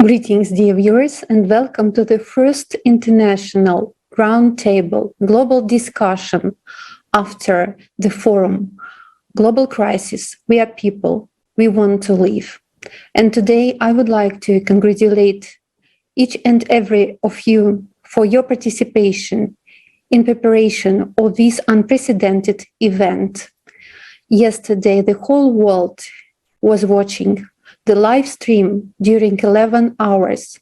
Greetings, dear viewers, and welcome to the first international roundtable global discussion after the forum Global Crisis. We are people, we want to live. And today I would like to congratulate each and every of you for your participation in preparation of this unprecedented event. Yesterday, the whole world was watching the live stream during 11 hours.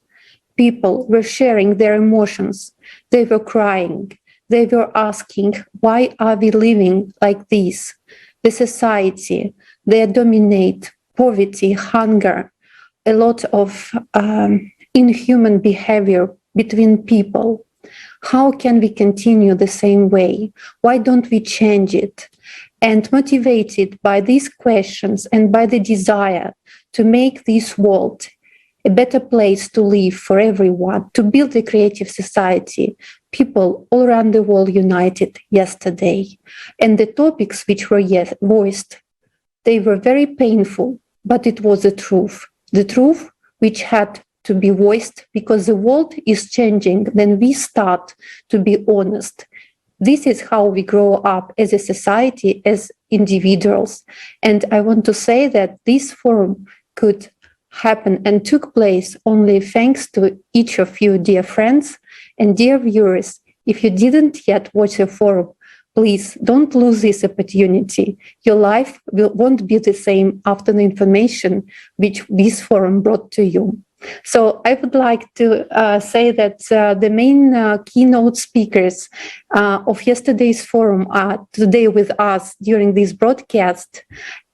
People were sharing their emotions. They were crying. They were asking, why are we living like this? The society, they dominate poverty, hunger, a lot of inhuman behavior between people. How can we continue the same way? Why don't we change it? And motivated by these questions and by the desire to make this world a better place to live for everyone, to build a creative society, people all around the world united yesterday. And the topics which were voiced, they were very painful, but it was the truth which had to be voiced because the world is changing. Then we start to be honest. This is how we grow up as a society, as individuals. And I want to say that this forum could happen and took place only thanks to each of you, dear friends and dear viewers. If you didn't yet watch the forum, please don't lose this opportunity. Your life won't be the same after the information which this forum brought to you. So I would like to say that the main keynote speakers of yesterday's forum are today with us during this broadcast.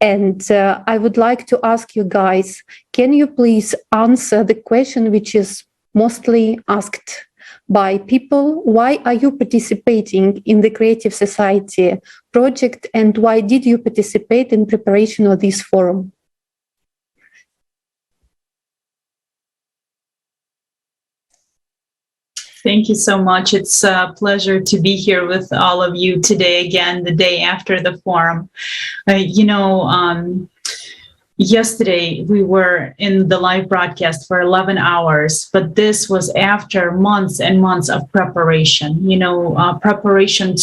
And I would like to ask you guys, can you please answer the question which is mostly asked by people? Why are you participating in the Creative Society project, and why did you participate in preparation of this forum? Thank you so much. It's a pleasure to be here with all of you today, again, the day after the forum. Yesterday we were in the live broadcast for 11 hours, but this was after months and months of preparation. Preparation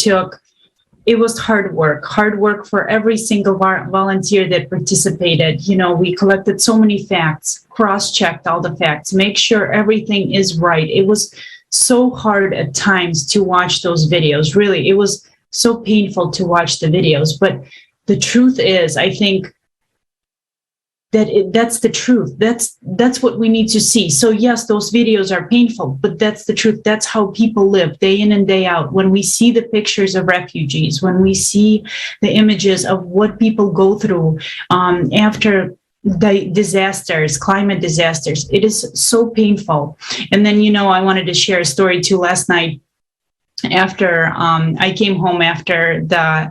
it was hard work for every single volunteer that participated. We collected so many facts, cross-checked all the facts, make sure everything is right. It was so hard at times to watch those videos. Really, it was so painful to watch the videos. But the truth is, I think that's the truth. That's what we need to see. So yes, those videos are painful, but that's the truth. That's how people live day in and day out. When we see the pictures of refugees, when we see the images of what people go through after the disasters, climate disasters, it is so painful. And then, I wanted to share a story too. Last night, after I came home after the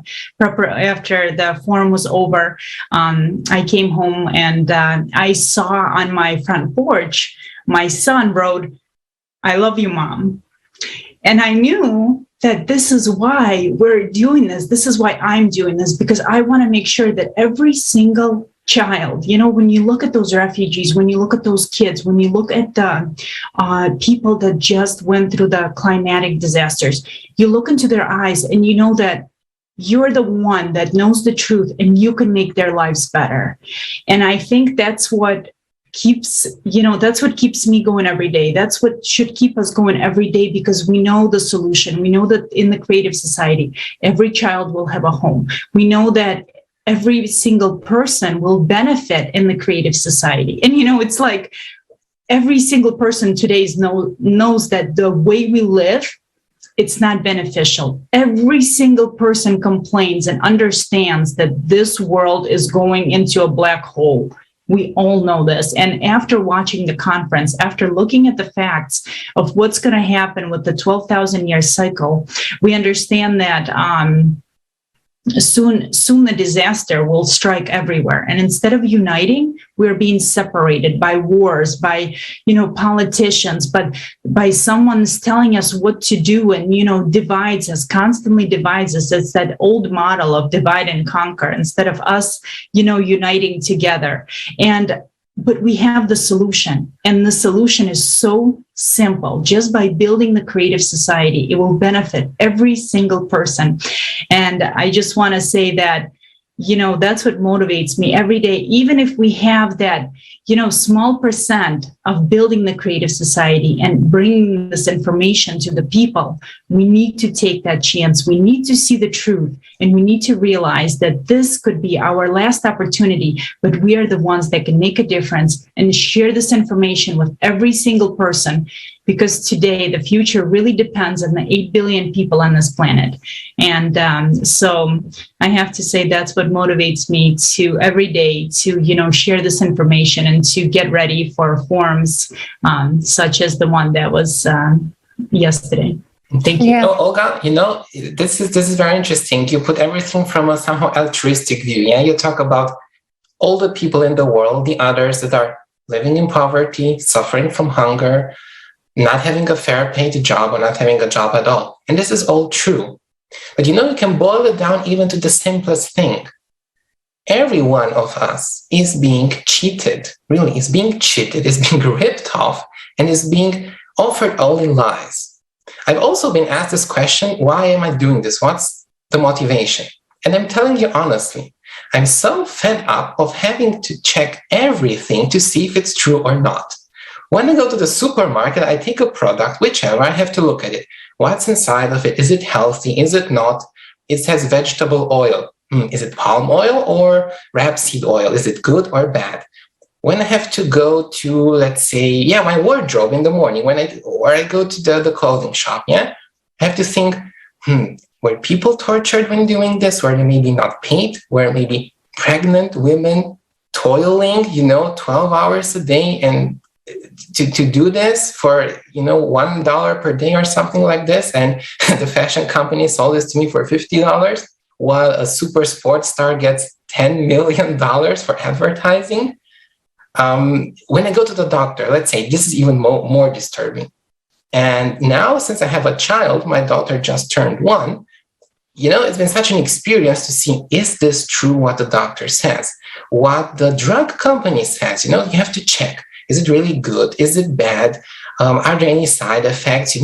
forum was over, I came home and I saw on my front porch, my son wrote, "I love you, Mom." And I knew that this is why we're doing this. This is why I'm doing this, because I want to make sure that every single child, when you look at those refugees, when you look at those kids, when you look at the people that just went through the climatic disasters, you look into their eyes and you know that you're the one that knows the truth and you can make their lives better. And I think that's what keeps me going every day. That's what should keep us going every day, because we know the solution. We know that in the Creative Society, every child will have a home. We know that every single person will benefit in the Creative Society. And, it's like every single person today knows that the way we live, it's not beneficial. Every single person complains and understands that this world is going into a black hole. We all know this. And after watching the conference, after looking at the facts of what's going to happen with the 12,000-year cycle, we understand that soon the disaster will strike everywhere. And instead of uniting, we're being separated by wars, by, politicians, but by someone's telling us what to do and, constantly divides us. It's that old model of divide and conquer instead of us, uniting together. And but we have the solution. And the solution is so simple. Just by building the creative society, it will benefit every single person. And I just want to say that, that's what motivates me every day. Even if we have that, small percent of building the creative society and bringing this information to the people, we need to take that chance. We need to see the truth, and we need to realize that this could be our last opportunity, but we are the ones that can make a difference and share this information with every single person, because today the future really depends on the 8 billion people on this planet. And so I have to say that's what motivates me to every day to, share this information and to get ready for forums such as the one that was yesterday. Thank you. Yeah. Olga, this is very interesting. You put everything from a somehow altruistic view. Yeah, you talk about all the people in the world, the others that are living in poverty, suffering from hunger, not having a fair paid job or not having a job at all. And this is all true. But you can boil it down even to the simplest thing. Every one of us is being cheated, really, is being cheated, is being ripped off, and is being offered only lies. I've also been asked this question, why am I doing this? What's the motivation? And I'm telling you honestly, I'm so fed up of having to check everything to see if it's true or not. When I go to the supermarket, I take a product, whichever, I have to look at it. What's inside of it? Is it healthy? Is it not? It says vegetable oil. Is it palm oil or rapeseed oil? Is it good or bad? When I have to go to, let's say, my wardrobe in the morning, when I go to the clothing shop, I have to think, were people tortured when doing this? Were they maybe not paid? Were maybe pregnant women toiling, 12 hours a day and to do this for, $1 per day or something like this? And the fashion company sold this to me for $50, while a super sports star gets $10 million for advertising. When I go to the doctor, let's say, this is even more disturbing. And now, since I have a child, my daughter just turned 1, it's been such an experience to see, is this true what the doctor says? What the drug company says, you have to check. Is it really good? Is it bad? Are there any side effects?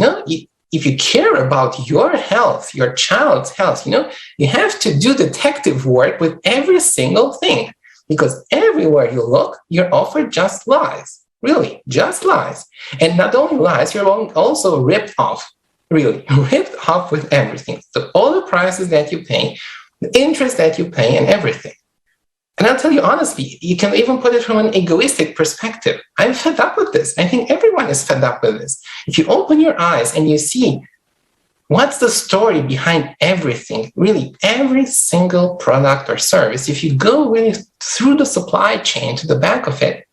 If you care about your health, your child's health, you have to do detective work with every single thing, because everywhere you look, you're offered just lies, really, just lies. And not only lies, you're also ripped off, really, ripped off with everything. So all the prices that you pay, the interest that you pay, and everything. And I'll tell you honestly, you can even put it from an egoistic perspective. I'm fed up with this. I think everyone is fed up with this. If you open your eyes and you see what's the story behind everything, really every single product or service, if you go really through the supply chain to the back of it,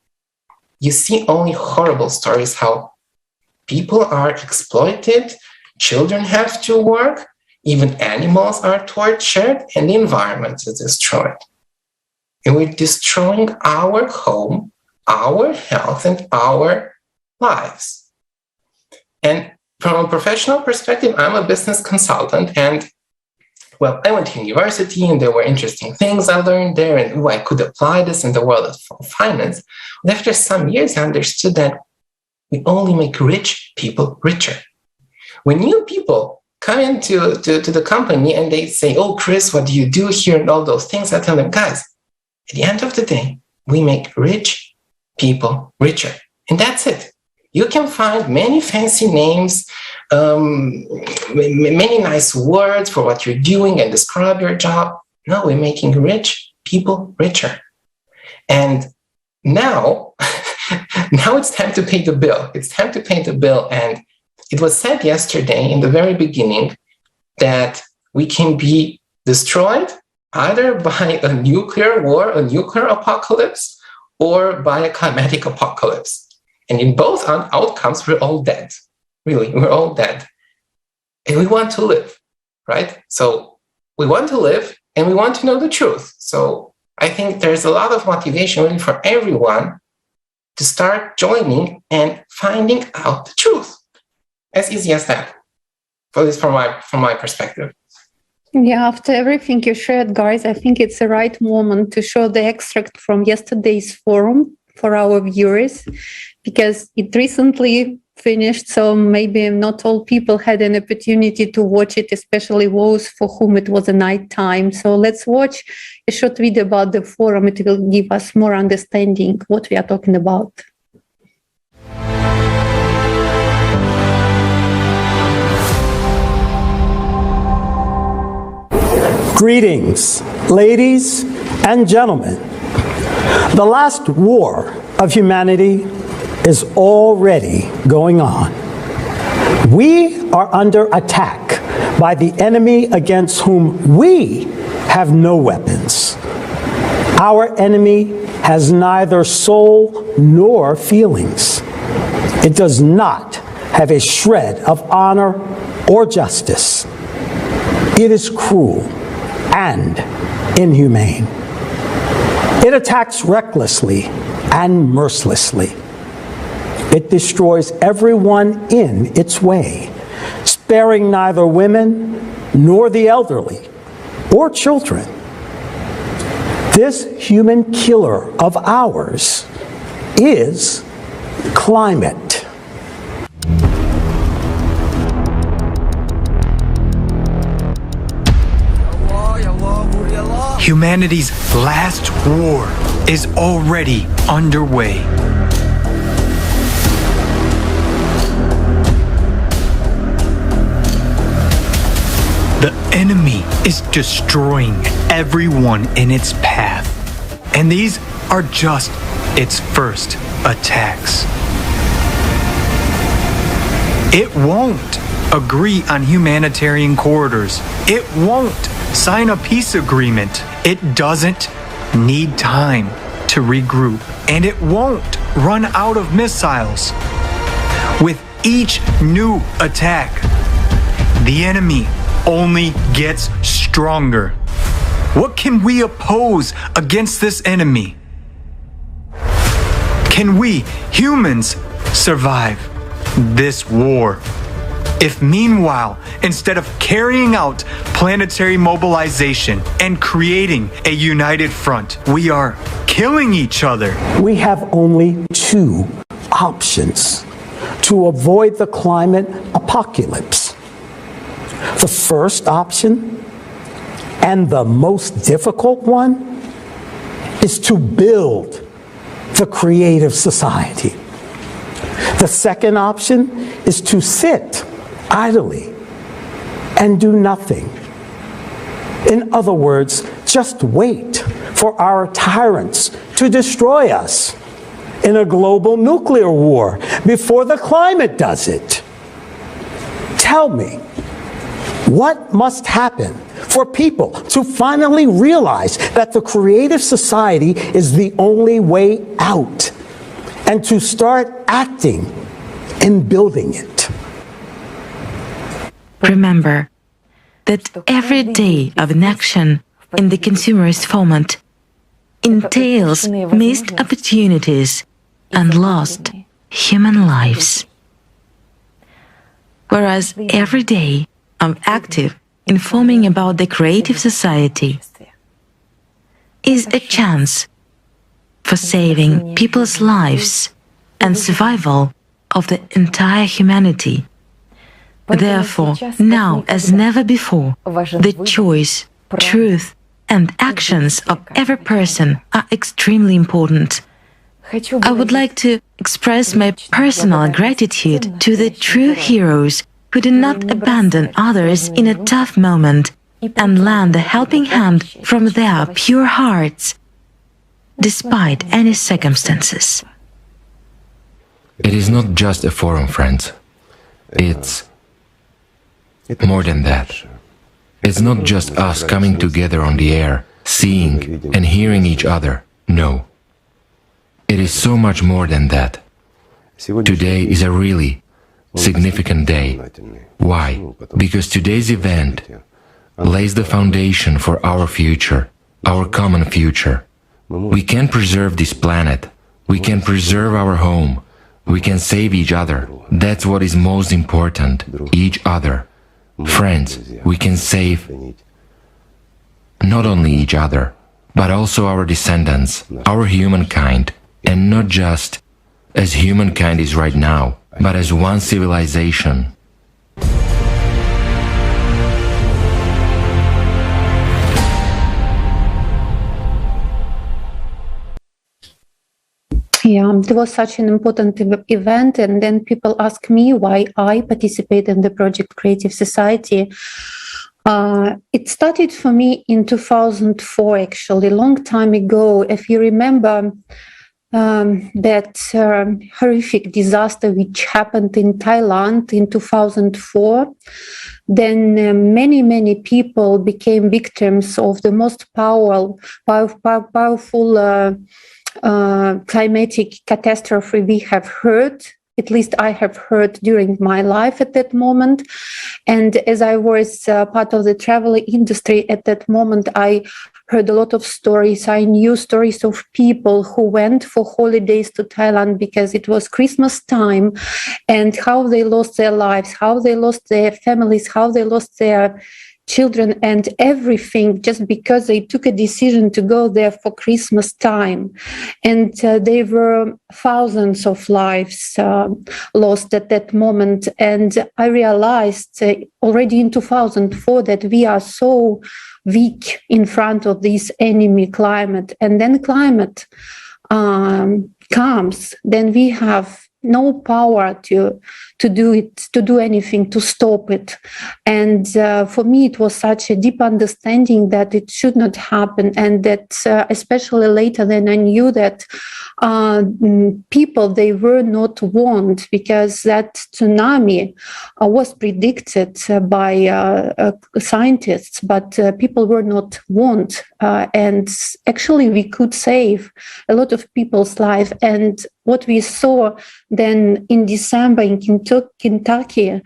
you see only horrible stories, how people are exploited, children have to work, even animals are tortured, and the environment is destroyed. And we're destroying our home, our health, and our lives. And from a professional perspective, I'm a business consultant. And, I went to university and there were interesting things I learned there. And I could apply this in the world of finance. But after some years, I understood that we only make rich people richer. When new people come into the company and they say, oh, Chris, what do you do here? And all those things, I tell them, guys, at the end of the day, we make rich people richer. And that's it. You can find many fancy names, many nice words for what you're doing and describe your job. No, we're making rich people richer. And now it's time to pay the bill. It's time to pay the bill. And it was said yesterday in the very beginning that we can be destroyed either by a nuclear war, a nuclear apocalypse, or by a climatic apocalypse. And in both outcomes, we're all dead. Really, we're all dead. And we want to live, right? So we want to live and we want to know the truth. So I think there's a lot of motivation really for everyone to start joining and finding out the truth. As easy as that, at least from my perspective. Yeah, after everything you shared, guys, I think it's the right moment to show the extract from yesterday's forum for our viewers because it recently finished, so maybe not all people had an opportunity to watch it, especially those for whom it was a night time. So let's watch a short video about the forum. It will give us more understanding what we are talking about. Greetings, ladies and gentlemen. The last war of humanity is already going on. We are under attack by the enemy against whom we have no weapons. Our enemy has neither soul nor feelings. It does not have a shred of honor or justice. It is cruel and inhumane. It attacks recklessly and mercilessly. It destroys everyone in its way, sparing neither women nor the elderly or children. This human killer of ours is climate. Humanity's last war is already underway. The enemy is destroying everyone in its path, and these are just its first attacks. It won't agree on humanitarian corridors. It won't sign a peace agreement. It doesn't need time to regroup, and it won't run out of missiles. With each new attack, the enemy only gets stronger. What can we oppose against this enemy? Can we, humans, survive this war? If meanwhile, instead of carrying out planetary mobilization and creating a united front, we are killing each other. We have only two options to avoid the climate apocalypse. The first option, and the most difficult one, is to build the creative society. The second option is to sit idly and do nothing. In other words, just wait for our tyrants to destroy us in a global nuclear war before the climate does it. Tell me, what must happen for people to finally realize that the creative society is the only way out and to start acting in building it? Remember that every day of inaction in the consumerist format entails missed opportunities and lost human lives. Whereas every day of active informing about the creative society is a chance for saving people's lives and survival of the entire humanity. Therefore, now as never before, the choice, truth, and actions of every person are extremely important. I would like to express my personal gratitude to the true heroes who do not abandon others in a tough moment and lend a helping hand from their pure hearts, despite any circumstances. It is not just a forum, friends. It's more than that. It's not just us coming together on the air, seeing and hearing each other. No. It is so much more than that. Today is a really significant day. Why? Because today's event lays the foundation for our future, our common future. We can preserve this planet. We can preserve our home. We can save each other. That's what is most important, each other. Friends, we can save not only each other, but also our descendants, our humankind. and not just as humankind is right now, but as one civilization. Yeah, it was such an important event, and then people ask me why I participate in the project Creative Society. It started for me in 2004, actually, a long time ago. If you remember that horrific disaster which happened in Thailand in 2004, then many people became victims of the most powerful climatic catastrophe we have heard. At least I have heard during my life at that moment. And as I was part of the travel industry at that moment, I heard a lot of stories. I knew stories of people who went for holidays to Thailand because it was Christmas time, and how they lost their lives, how they lost their families, how they lost their children and everything, just because they took a decision to go there for Christmas time. And there were thousands of lives lost at that moment. And I realized already in 2004 that we are so weak in front of this enemy climate. And then climate comes, then we have no power to do anything to stop it. And for me, it was such a deep understanding that it should not happen, and that especially later then I knew that people, they were not warned, because that tsunami was predicted by scientists, but people were not warned. And actually we could save a lot of people's life. And what we saw then in December in Kentucky,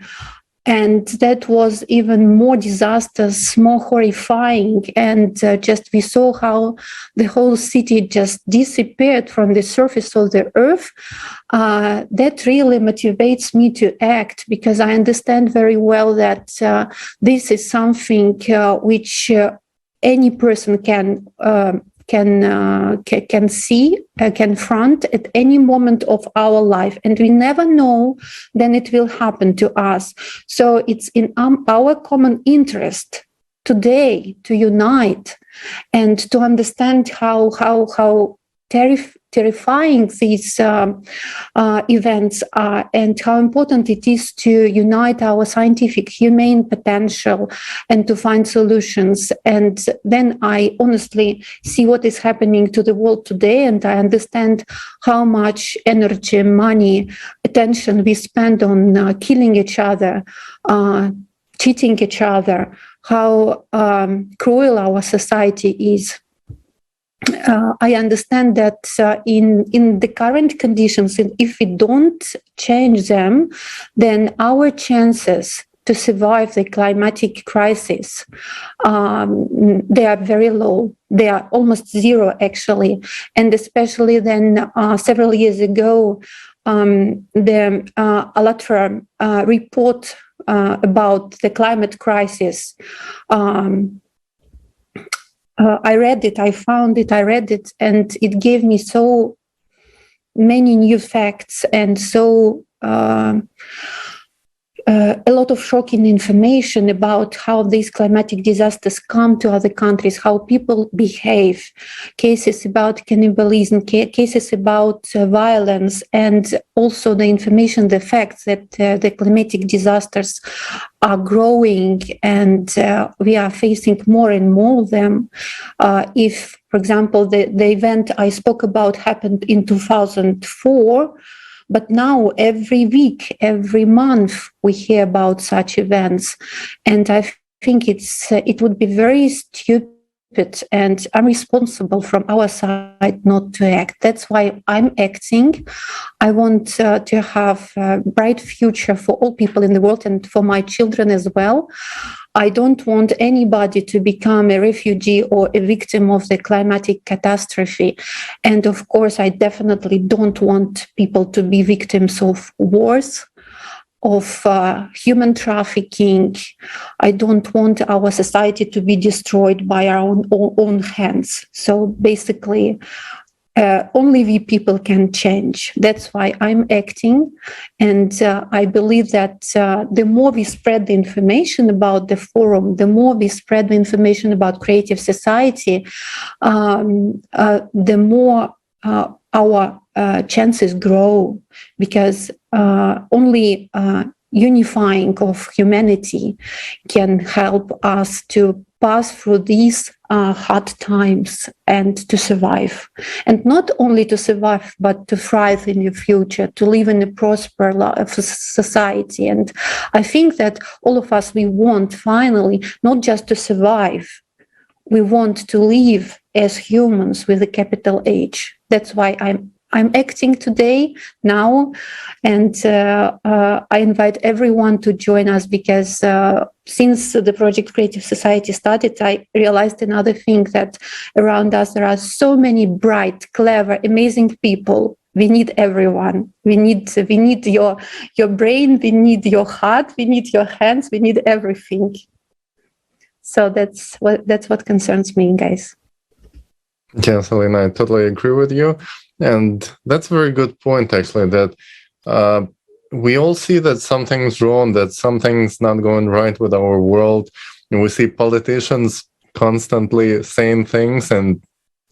and that was even more disastrous, more horrifying. And just we saw how the whole city just disappeared from the surface of the earth. That really motivates me to act, because I understand very well that this is something which any person can see, confront at any moment of our life, and we never know then it will happen to us. So it's in our common interest today to unite and to understand how terrifying these events are, and how important it is to unite our scientific, humane potential and to find solutions. And then I honestly see what is happening to the world today, and I understand how much energy, money, attention we spend on killing each other, cheating each other, how cruel our society is. I understand that in the current conditions, if we don't change them, then our chances to survive the climatic crisis, they are very low. They are almost zero, actually. And especially then several years ago, the ALLATRA report about the climate crisis, I read it, I found it, I read it, and it gave me so many new facts and so a lot of shocking information about how these climatic disasters come to other countries, how people behave, cases about cannibalism, cases about violence, and also the information, the facts that the climatic disasters are growing, and we are facing more and more of them. If, for example, the event I spoke about happened in 2004, but now every week, every month, we hear about such events. And I think it would be very stupid and irresponsible from our side not to act. That's why I'm acting. I want to have a bright future for all people in the world and for my children as well. I don't want anybody to become a refugee or a victim of the climatic catastrophe. And of course, I definitely don't want people to be victims of wars, of human trafficking. I don't want our society to be destroyed by our own hands. So basically, only we people can change. That's why I'm acting. And I believe that the more we spread the information about the forum, the more we spread the information about creative society, the more our chances grow, because only unifying of humanity can help us to pass through these hard times and to survive. And not only to survive, but to thrive in the future, to live in a prosperous society. And I think that all of us, we want finally not just to survive, we want to live as humans with a capital H. That's why I'm acting today, now, and I invite everyone to join us, because since the project Creative Society started, I realized another thing, that around us there are so many bright, clever, amazing people. We need everyone. We need your brain, we need your heart, we need your hands, we need everything. So that's what concerns me, guys. Yes, Alina, I totally agree with you. And that's a very good point, actually, that we all see that something's wrong, that something's not going right with our world. And we see politicians constantly saying things and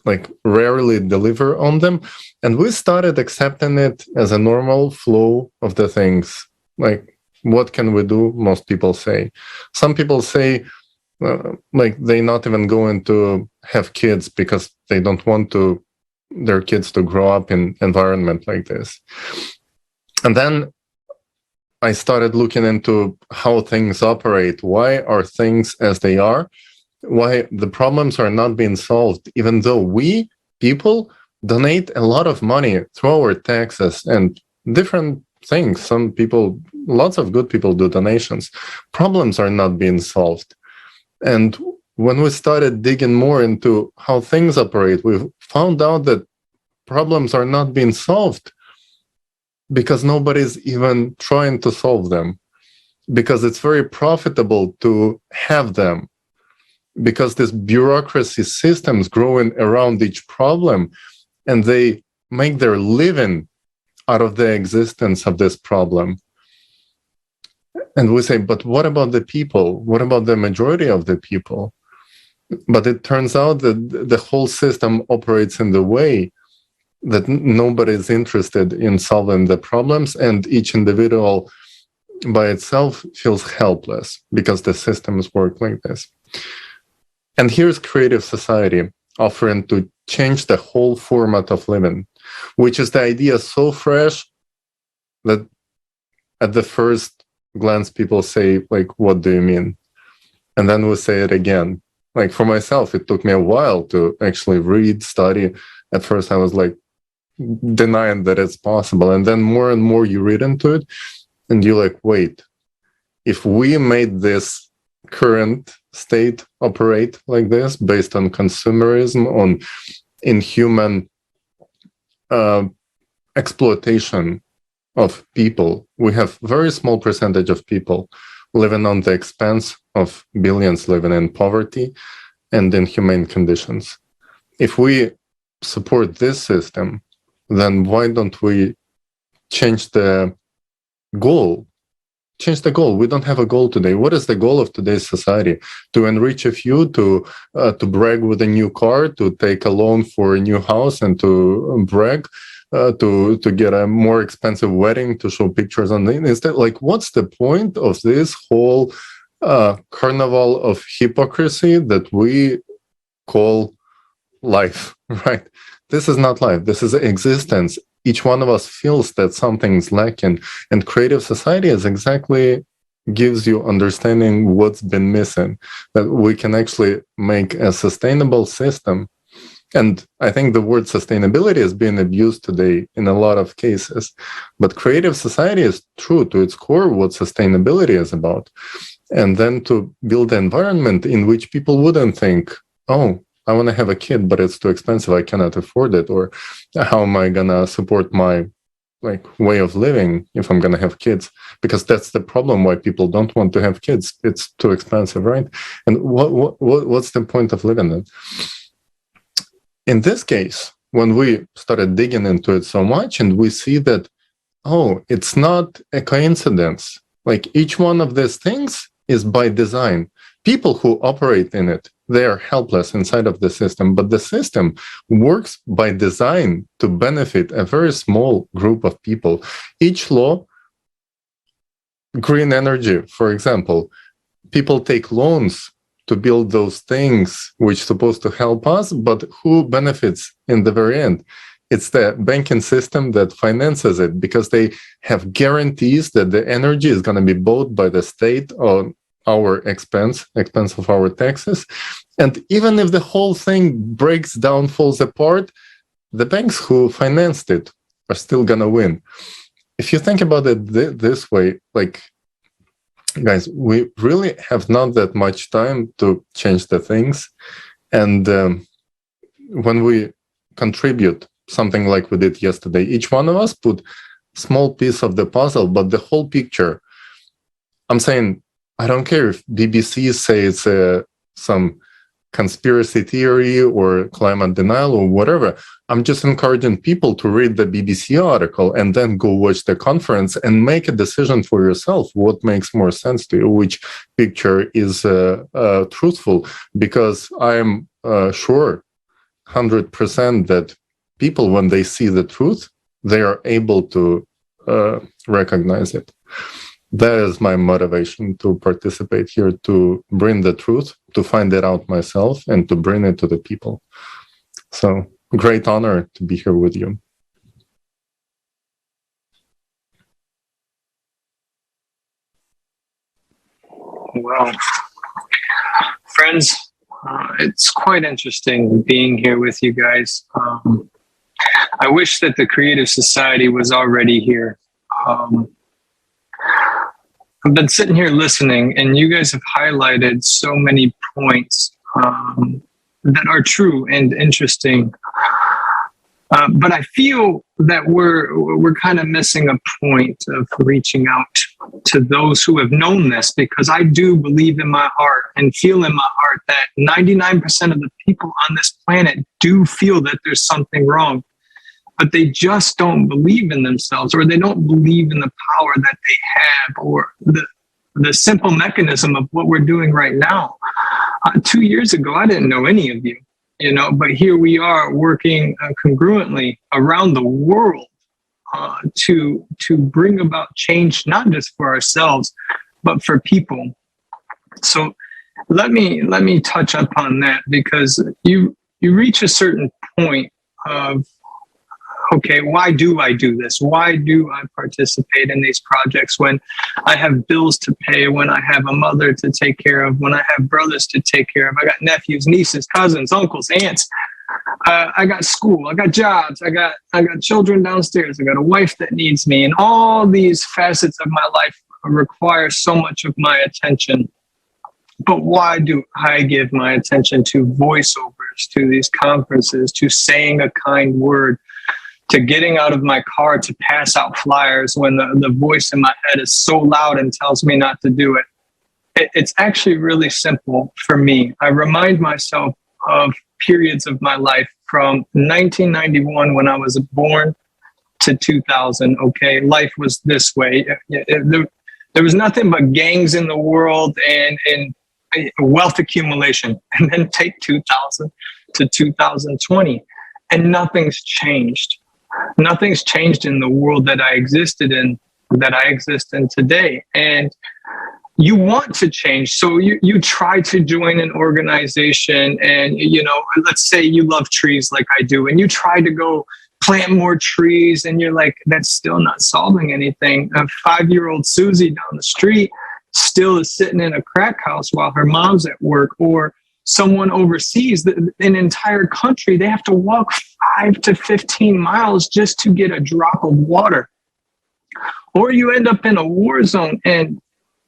like rarely deliver on them. And we started accepting it as a normal flow of the things. Like, what can we do? Most people say. Some people say, like, they're not even going to have kids because they don't want their kids to grow up in environment like this. And then I started looking into how things operate. Why are things as they are? Why the problems are not being solved, even though we people donate a lot of money through our taxes and different things. Some people, lots of good people do donations. Problems are not being solved. And when we started digging more into how things operate, we found out that problems are not being solved because nobody's even trying to solve them, because it's very profitable to have them, because this bureaucracy systems growing around each problem, and they make their living out of the existence of this problem. And we say, but what about the people? What about the majority of the people? But it turns out that the whole system operates in the way that nobody is interested in solving the problems, and each individual by itself feels helpless because the systems work like this. And here's Creative Society offering to change the whole format of living, which is the idea so fresh that at the first glance people say, like, what do you mean? And then we say it again. Like, for myself, it took me a while to actually read, study. At first I was like denying that it's possible, and then more and more you read into it and you're like, wait, if we made this current state operate like this based on consumerism, on inhuman exploitation of people, we have very small percentage of people living on the expense of billions living in poverty and inhumane conditions. If we support this system, then why don't we change the goal? Change the goal. We don't have a goal today. What is the goal of today's society? To enrich a few, to brag with a new car, to take a loan for a new house and to brag, to get a more expensive wedding, to show pictures on the internet. Like, what's the point of this whole carnival of hypocrisy that we call life, right? This is not life. This is existence. Each one of us feels that something's lacking, and Creative Society is exactly gives you understanding what's been missing, that we can actually make a sustainable system. And I think the word sustainability is being abused today in a lot of cases, but Creative Society is true to its core what sustainability is about. And then to build an environment in which people wouldn't think, oh, I want to have a kid, but it's too expensive, I cannot afford it. Or how am I going to support my way of living if I'm going to have kids? Because that's the problem why people don't want to have kids. It's too expensive, right? And what's the point of living then? In this case, when we started digging into it so much, and we see that, oh, it's not a coincidence. Like each one of these things is by design. People who operate in it, they are helpless inside of the system, but the system works by design to benefit a very small group of people. Each law, green energy, for example, people take loans to build those things which are supposed to help us, but who benefits in the very end? It's the banking system that finances it, because they have guarantees that the energy is going to be bought by the state on our expense of our taxes. And even if the whole thing breaks down, falls apart, the banks who financed it are still going to win. If you think about it this way, like, guys, we really have not that much time to change the things. And when we contribute something like we did yesterday, each one of us put small piece of the puzzle, but the whole picture. I'm saying, I don't care if BBC says some conspiracy theory or climate denial or whatever. I'm just encouraging people to read the BBC article and then go watch the conference and make a decision for yourself what makes more sense to you, which picture is truthful. Because I'm sure 100% that people, when they see the truth, they are able to recognize it. That is my motivation to participate here, to bring the truth, to find it out myself, and to bring it to the people. So, great honor to be here with you. Well, friends, it's quite interesting being here with you guys. I wish that the Creative Society was already here. I've been sitting here listening, and you guys have highlighted so many points that are true and interesting. But I feel that we're kind of missing a point of reaching out to those who have known this, because I do believe in my heart and feel in my heart that 99% of the people on this planet do feel that there's something wrong, but they just don't believe in themselves, or they don't believe in the power that they have, or the simple mechanism of what we're doing right now. 2 years ago, I didn't know any of you, but here we are working congruently around the world to bring about change, not just for ourselves, but for people. So let me touch upon that, because you reach a certain point of, okay, why do I do this? Why do I participate in these projects when I have bills to pay, when I have a mother to take care of, when I have brothers to take care of? I got nephews, nieces, cousins, uncles, aunts. I got school, I got jobs, I got children downstairs, I got a wife that needs me, and all these facets of my life require so much of my attention. But why do I give my attention to voiceovers, to these conferences, to saying a kind word, to getting out of my car to pass out flyers when the voice in my head is so loud and tells me not to do it? It's actually really simple for me. I remind myself of periods of my life from 1991, when I was born, to 2000. Okay, life was this way. There was nothing but gangs in the world and wealth accumulation. And then take 2000 to 2020, and nothing's changed. Nothing's changed in the world that I existed in, that I exist in today. And you want to change. So you try to join an organization, and, let's say you love trees like I do, and you try to go plant more trees, and you're like, that's still not solving anything. A 5-year-old Susie down the street still is sitting in a crack house while her mom's at work, or someone overseas, an entire country, they have to walk 5 to 15 miles just to get a drop of water. Or you end up in a war zone, and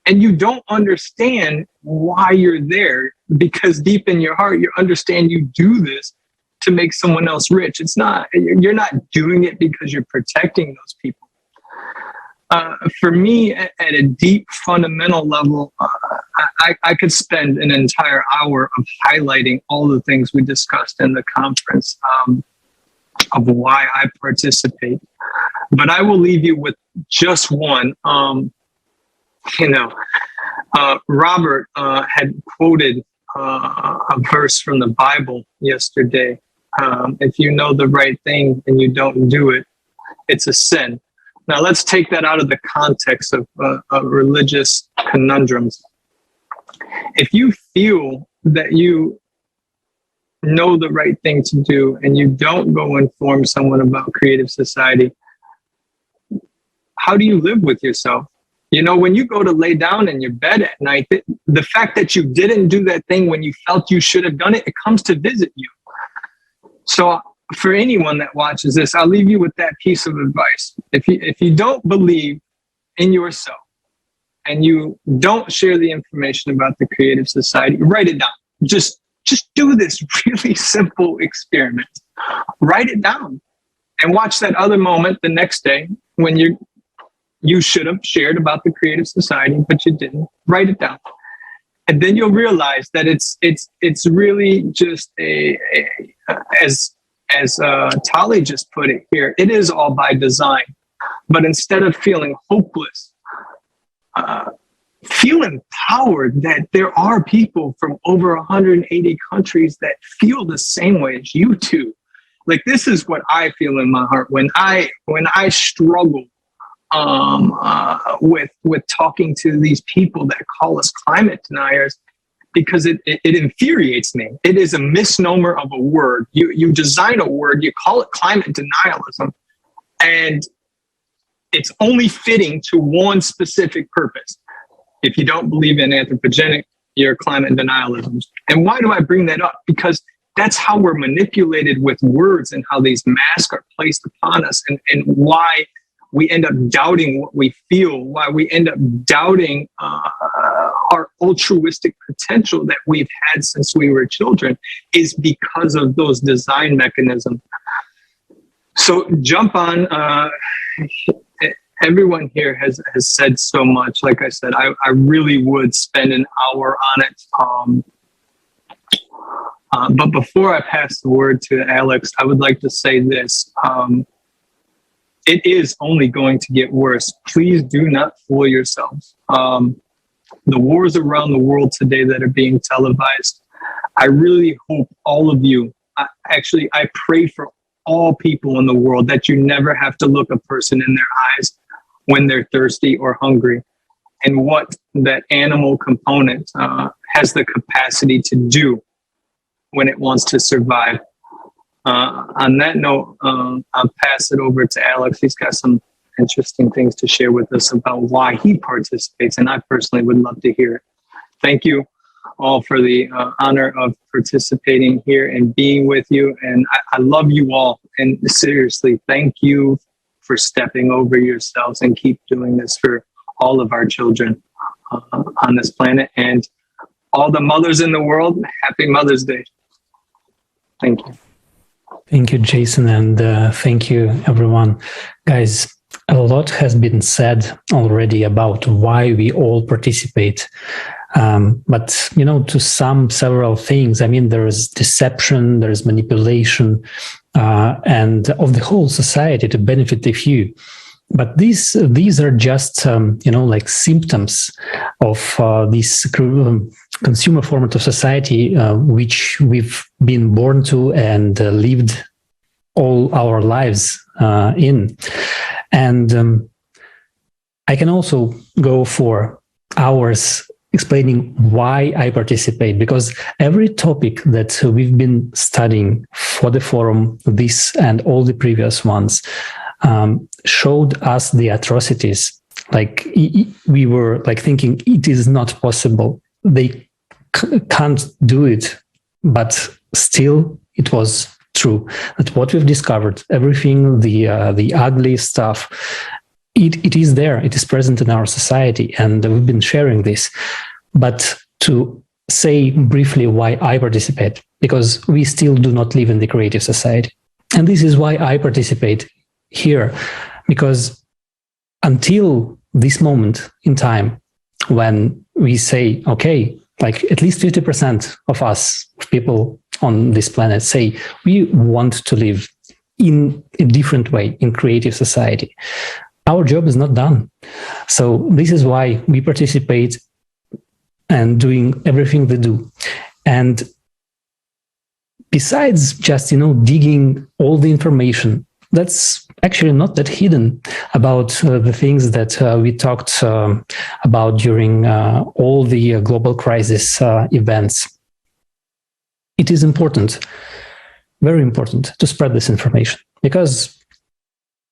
you don't understand why you're there, because deep in your heart, you understand you do this to make someone else rich. You're not doing it because you're protecting those people. For me, at a deep fundamental level, I could spend an entire hour of highlighting all the things we discussed in the conference. of why I participate. But I will leave you with just one. Robert had quoted a verse from the Bible yesterday. If you know the right thing and you don't do it, it's a sin. Now let's take that out of the context of religious conundrums. If you feel that you know the right thing to do and you don't go inform someone about Creative Society, how do you live with yourself? You know, when you go to lay down in your bed at night, the fact that you didn't do that thing when you felt you should have done it, it comes to visit you. So for anyone that watches this, I'll leave you with that piece of advice. If you don't believe in yourself and you don't share the information about the Creative Society, write it down. Just do this really simple experiment. Write it down and watch that other moment the next day when you should have shared about the Creative Society, but you didn't. Write it down. And then you'll realize that it's really just as Taliy just put it here, it is all by design. But instead of feeling hopeless, feel empowered that there are people from over 180 countries that feel the same way as you do. Like, this is what I feel in my heart when I struggle with talking to these people that call us climate deniers, because it infuriates me. It is a misnomer of a word. You design a word, you call it climate denialism, and it's only fitting to one specific purpose. If you don't believe in anthropogenic, you're climate denialism. And why do I bring that up? Because that's how we're manipulated with words and how these masks are placed upon us, and why we end up doubting what we feel, why we end up doubting our altruistic potential that we've had since we were children, is because of those design mechanisms. So jump on. Everyone here has said so much. Like I said, I really would spend an hour on it. But before I pass the word to Alex, I would like to say this. It is only going to get worse. Please do not fool yourselves. The wars around the world today that are being televised, I really hope all of you, I pray for all people in the world that you never have to look a person in their eyes when they're thirsty or hungry, and what that animal component has the capacity to do when it wants to survive. On that note, I'll pass it over to Alex. He's got some interesting things to share with us about why he participates, and I personally would love to hear it. Thank you all for the honor of participating here and being with you, and I love you all, and seriously, thank you for stepping over yourselves, and keep doing this for all of our children on this planet, and all the mothers in the world. Happy Mother's Day. Thank you. Thank you, Jason, and thank you, everyone. Guys, a lot has been said already about why we all participate. But, you know, to sum several things, I mean, there is deception, there is manipulation, and of the whole society to benefit the few. But these are just, like symptoms of this consumer format of society, which we've been born to and lived all our lives in. And I can also go for hours explaining why I participate, because every topic that we've been studying for the forum, this and all the previous ones, showed us the atrocities. Like, we were like thinking it is not possible. They can't do it, but still it was true that what we've discovered, everything, the ugly stuff, it is there, it is present in our society, and we've been sharing this. But to say briefly why I participate, because we still do not live in the Creative Society. And this is why I participate here, because until this moment in time, when we say, okay, like at least 50% of us, people on this planet, say we want to live in a different way in creative society. Our job is not done. So this is why we participate and doing everything they do. And besides just, digging all the information, that's actually not that hidden about the things that we talked about during all the global crisis events. It is important, very important, to spread this information because,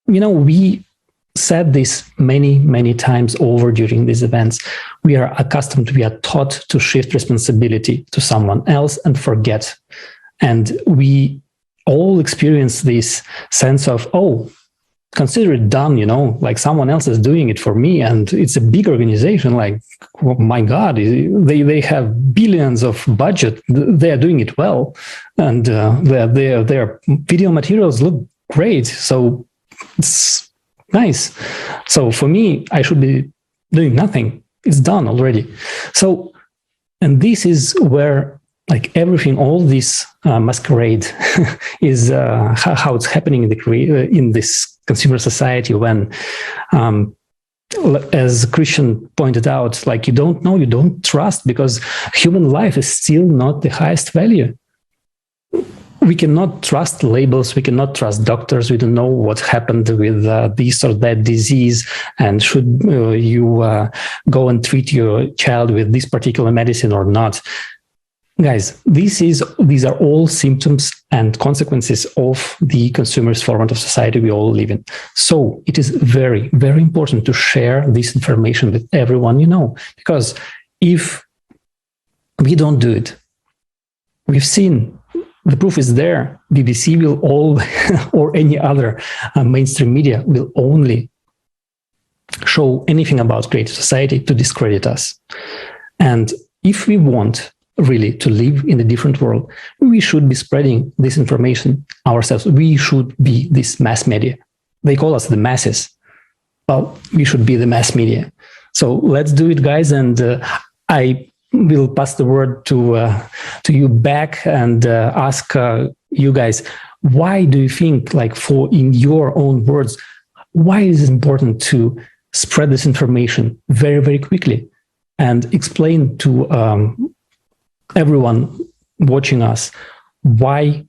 we said this many, many times over during these events. We are taught to shift responsibility to someone else and forget. And we all experience this sense of, consider it done, like someone else is doing it for me. And it's a big organization, like, oh my God, they have billions of budget. They are doing it well. And their video materials look great. So it's nice. So for me, I should be doing nothing. It's done already. So, and this is where like everything, all this masquerade is how it's happening in this consumer society when, as Christian pointed out, like you don't know, you don't trust because human life is still not the highest value. We cannot trust labels. We cannot trust doctors. We don't know what happened with this or that disease. And should you go and treat your child with this particular medicine or not? Guys, these are all symptoms and consequences of the consumerist format of society we all live in. So it is very, very important to share this information with everyone you know, because if we don't do it, we've seen the proof is there. BBC will all, or any other mainstream media will only show anything about creative society to discredit us. And if we want really to live in a different world, we should be spreading this information ourselves. We should be this mass media. They call us the masses. Well, we should be the mass media. So let's do it, guys. And I will pass the word to you back and ask you guys, why do you think, like in your own words, why is it important to spread this information very, very quickly and explain to everyone watching us why,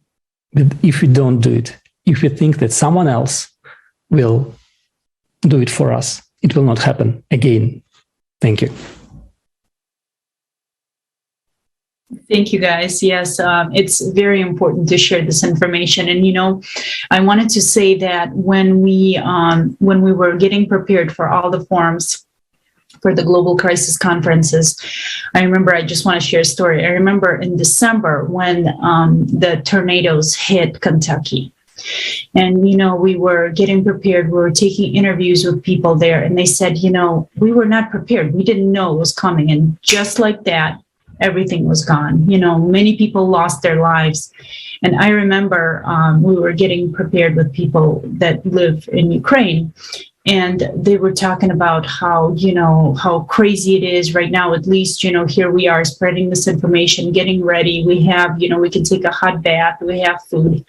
if we don't do it, if we think that someone else will do it for us, it will not happen again. Thank you. Thank you, guys. Yes, it's very important to share this information. And, I wanted to say that when we were getting prepared for all the forums for the global crisis conferences, I just want to share a story. I remember in December when the tornadoes hit Kentucky. And, we were getting prepared. We were taking interviews with people there. And they said, we were not prepared. We didn't know it was coming. And just like that, everything was gone. Many people lost their lives. And I remember we were getting prepared with people that live in Ukraine. And they were talking about how, how crazy it is right now. At least, here we are spreading this information, getting ready. We have, we can take a hot bath. We have food.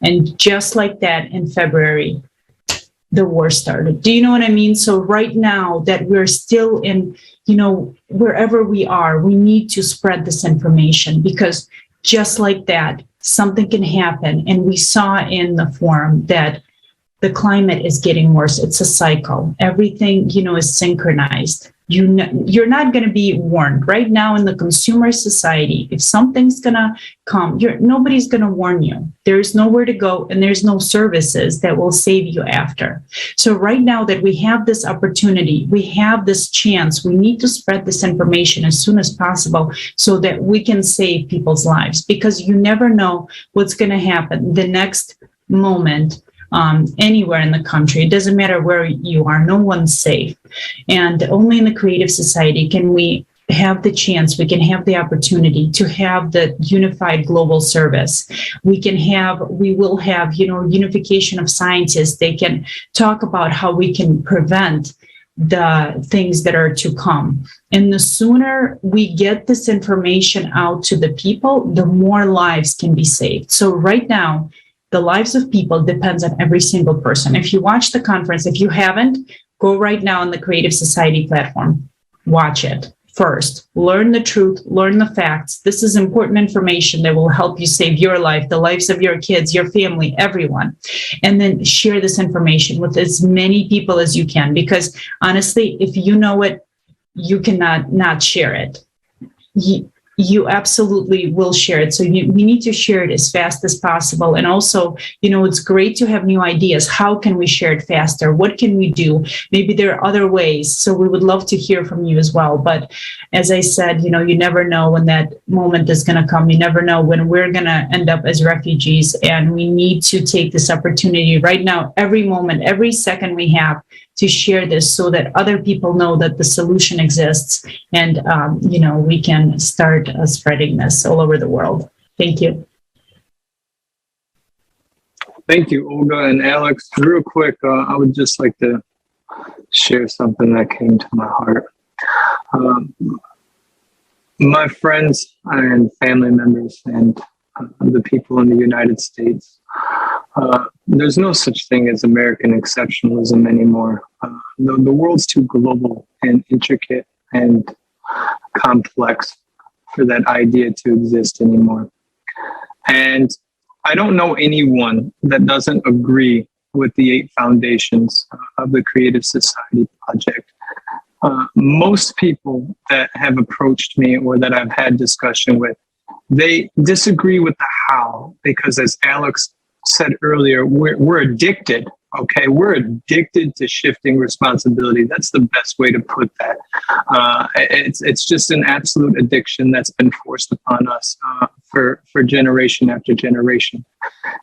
And just like that, in February, the war started. Do you know what I mean? So right now that we're still in, wherever we are, we need to spread this information because just like that, something can happen. And we saw in the forum that the climate is getting worse. It's a cycle. Everything, is synchronized. You're not going to be warned right now in the consumer society. If something's going to come, nobody's going to warn you. There's nowhere to go and there's no services that will save you after. So right now that we have this opportunity, we have this chance, we need to spread this information as soon as possible so that we can save people's lives because you never know what's going to happen the next moment. Anywhere in the country. It doesn't matter where you are. No one's safe. And only in the creative society can we have the chance, we can have the opportunity to have the unified global service. We will have, unification of scientists. They can talk about how we can prevent the things that are to come. And the sooner we get this information out to the people, the more lives can be saved. So right now, The lives of people depends on every single person. If you watch the conference, if you haven't, go right now on the Creative Society platform. Watch it first. Learn the truth, learn the facts. This is important information that will help you save your life, the lives of your kids, your family, everyone. And then share this information with as many people as you can, because honestly, if you know it, you cannot not share it. You absolutely will share it. So we need to share it as fast as possible. And also, it's great to have new ideas. How can we share it faster? What can we do? Maybe there are other ways. So we would love to hear from you as well. But as I said, you never know when that moment is going to come. You never know when we're going to end up as refugees. And we need to take this opportunity right now, every moment, every second we have, to share this so that other people know that the solution exists, and we can start spreading this all over the world. Thank you. Thank you, Olga and Alex. Real quick, I would just like to share something that came to my heart. My friends and family members and the people in the United States, there's no such thing as American exceptionalism anymore. The world's too global and intricate and complex for that idea to exist anymore. And I don't know anyone that doesn't agree with the 8 foundations of the Creative Society project. Most people that have approached me or that I've had discussion with, they disagree with the how, because as Alex said earlier, we're addicted. Okay, we're addicted to shifting responsibility. That's the best way to put that. It's just an absolute addiction that's been forced upon us for generation after generation.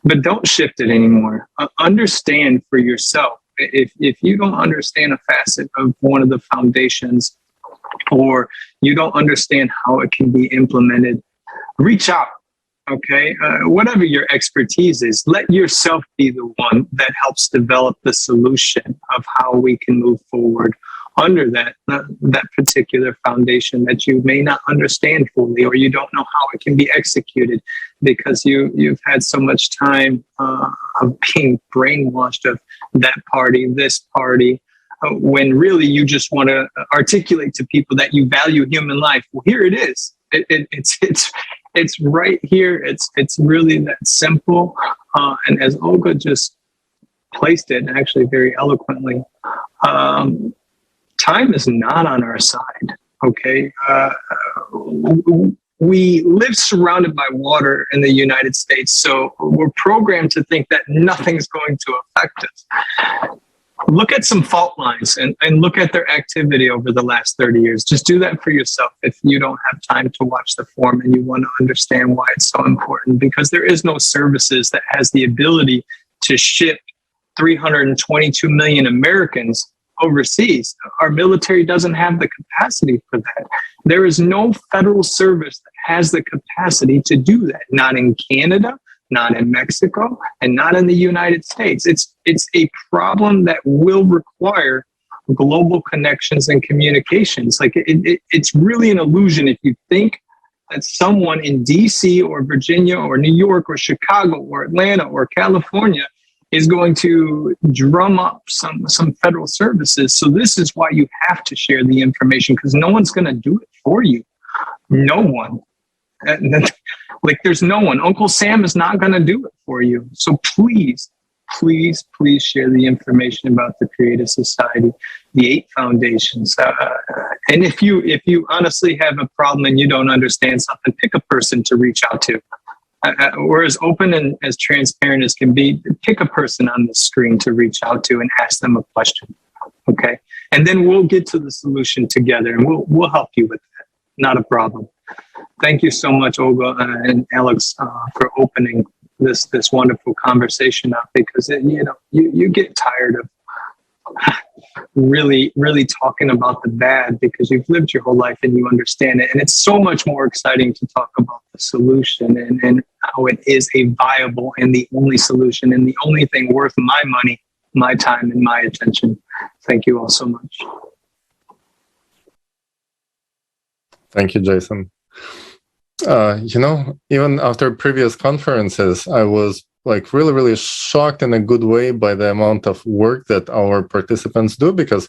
But don't shift it anymore. Understand for yourself. If you don't understand a facet of one of the foundations, or you don't understand how it can be implemented, reach out. Okay, whatever your expertise is, let yourself be the one that helps develop the solution of how we can move forward under that particular foundation that you may not understand fully, or you don't know how it can be executed because you've had so much time of being brainwashed of that party, this party, when really you just want to articulate to people that you value human life. Well, here it is. It's right here. It's really that simple. And as Olga just placed it, actually very eloquently, time is not on our side. Okay, we live surrounded by water in the United States, so we're programmed to think that nothing's going to affect us. Look at some fault lines and look at their activity over the last 30 years. Just do that for yourself if you don't have time to watch the forum and you want to understand why it's so important, because there is no services that has the ability to ship 322 million Americans overseas. Our military doesn't have the capacity for that. There is no federal service that has the capacity to do that, not in Canada, not in Mexico, and not in the United States. It's a problem that will require global connections and communications. Like it's really an illusion if you think that someone in DC or Virginia or New York or Chicago or Atlanta or California is going to drum up some federal services. So this is why you have to share the information, because no one's going to do it for you. No one. Like there's no one. Uncle Sam is not going to do it for you. So please share the information about the Creative Society, the 8 foundations. And if you honestly have a problem and you don't understand something, pick a person to reach out to. We're as open and as transparent as can be. Pick a person on the screen to reach out to and ask them a question. Okay. And then we'll get to the solution together, and we'll help you with that. Not a problem. Thank you so much, Olga and Alex, for opening this wonderful conversation up, because you get tired of really talking about the bad because you've lived your whole life and you understand it. And it's so much more exciting to talk about the solution and how it is a viable and the only solution and the only thing worth my money, my time, and my attention. Thank you all so much. Thank you, Jason. Even after previous conferences, I was like really, really shocked in a good way by the amount of work that our participants do, because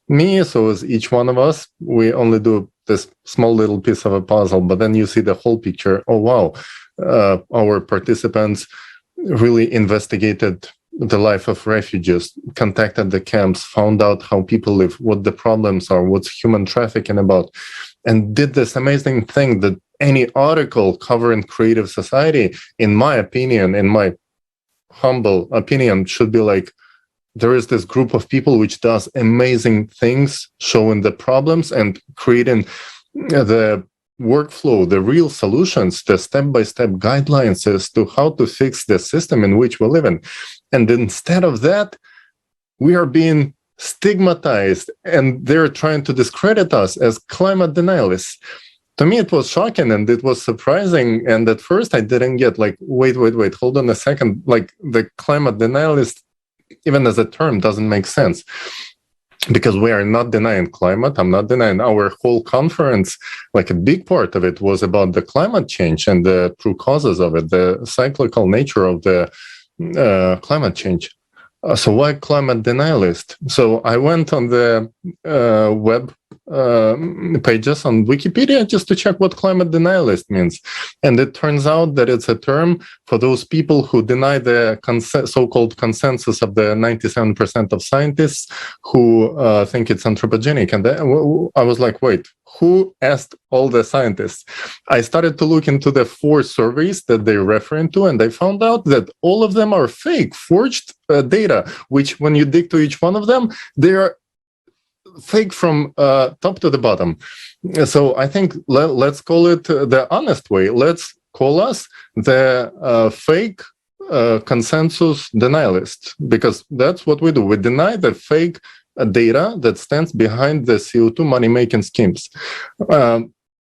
me, so is each one of us, we only do this small little piece of a puzzle, but then you see the whole picture. Oh, wow. Our participants really investigated the life of refugees, contacted the camps, found out how people live, what the problems are, what's human trafficking about, and did this amazing thing that any article covering creative society, in my opinion, in my humble opinion, should be like, there is this group of people which does amazing things, showing the problems and creating the workflow, the real solutions, the step-by-step guidelines as to how to fix the system in which we live in. And instead of that, we are being stigmatized, and they're trying to discredit us as climate denialists. To me, it was shocking and it was surprising. And at first I didn't get like, wait, hold on a second. Like the climate denialist, even as a term, doesn't make sense, because we are not denying climate. I'm not denying. Our whole conference, like a big part of it, was about the climate change and the true causes of it, the cyclical nature of the climate change. So why climate denialist? So I went on the web pages on Wikipedia just to check what climate denialist means. And it turns out that it's a term for those people who deny the so-called consensus of the 97% of scientists who think it's anthropogenic. And I was like, wait, who asked all the scientists? I started to look into the 4 surveys that they're referring to, and I found out that all of them are fake, forged data, which when you dig to each one of them, they are fake from top to the bottom. So I think let's call it the honest way. Let's call us the fake consensus denialist, because that's what we do. We deny the fake data that stands behind the CO2 money-making schemes.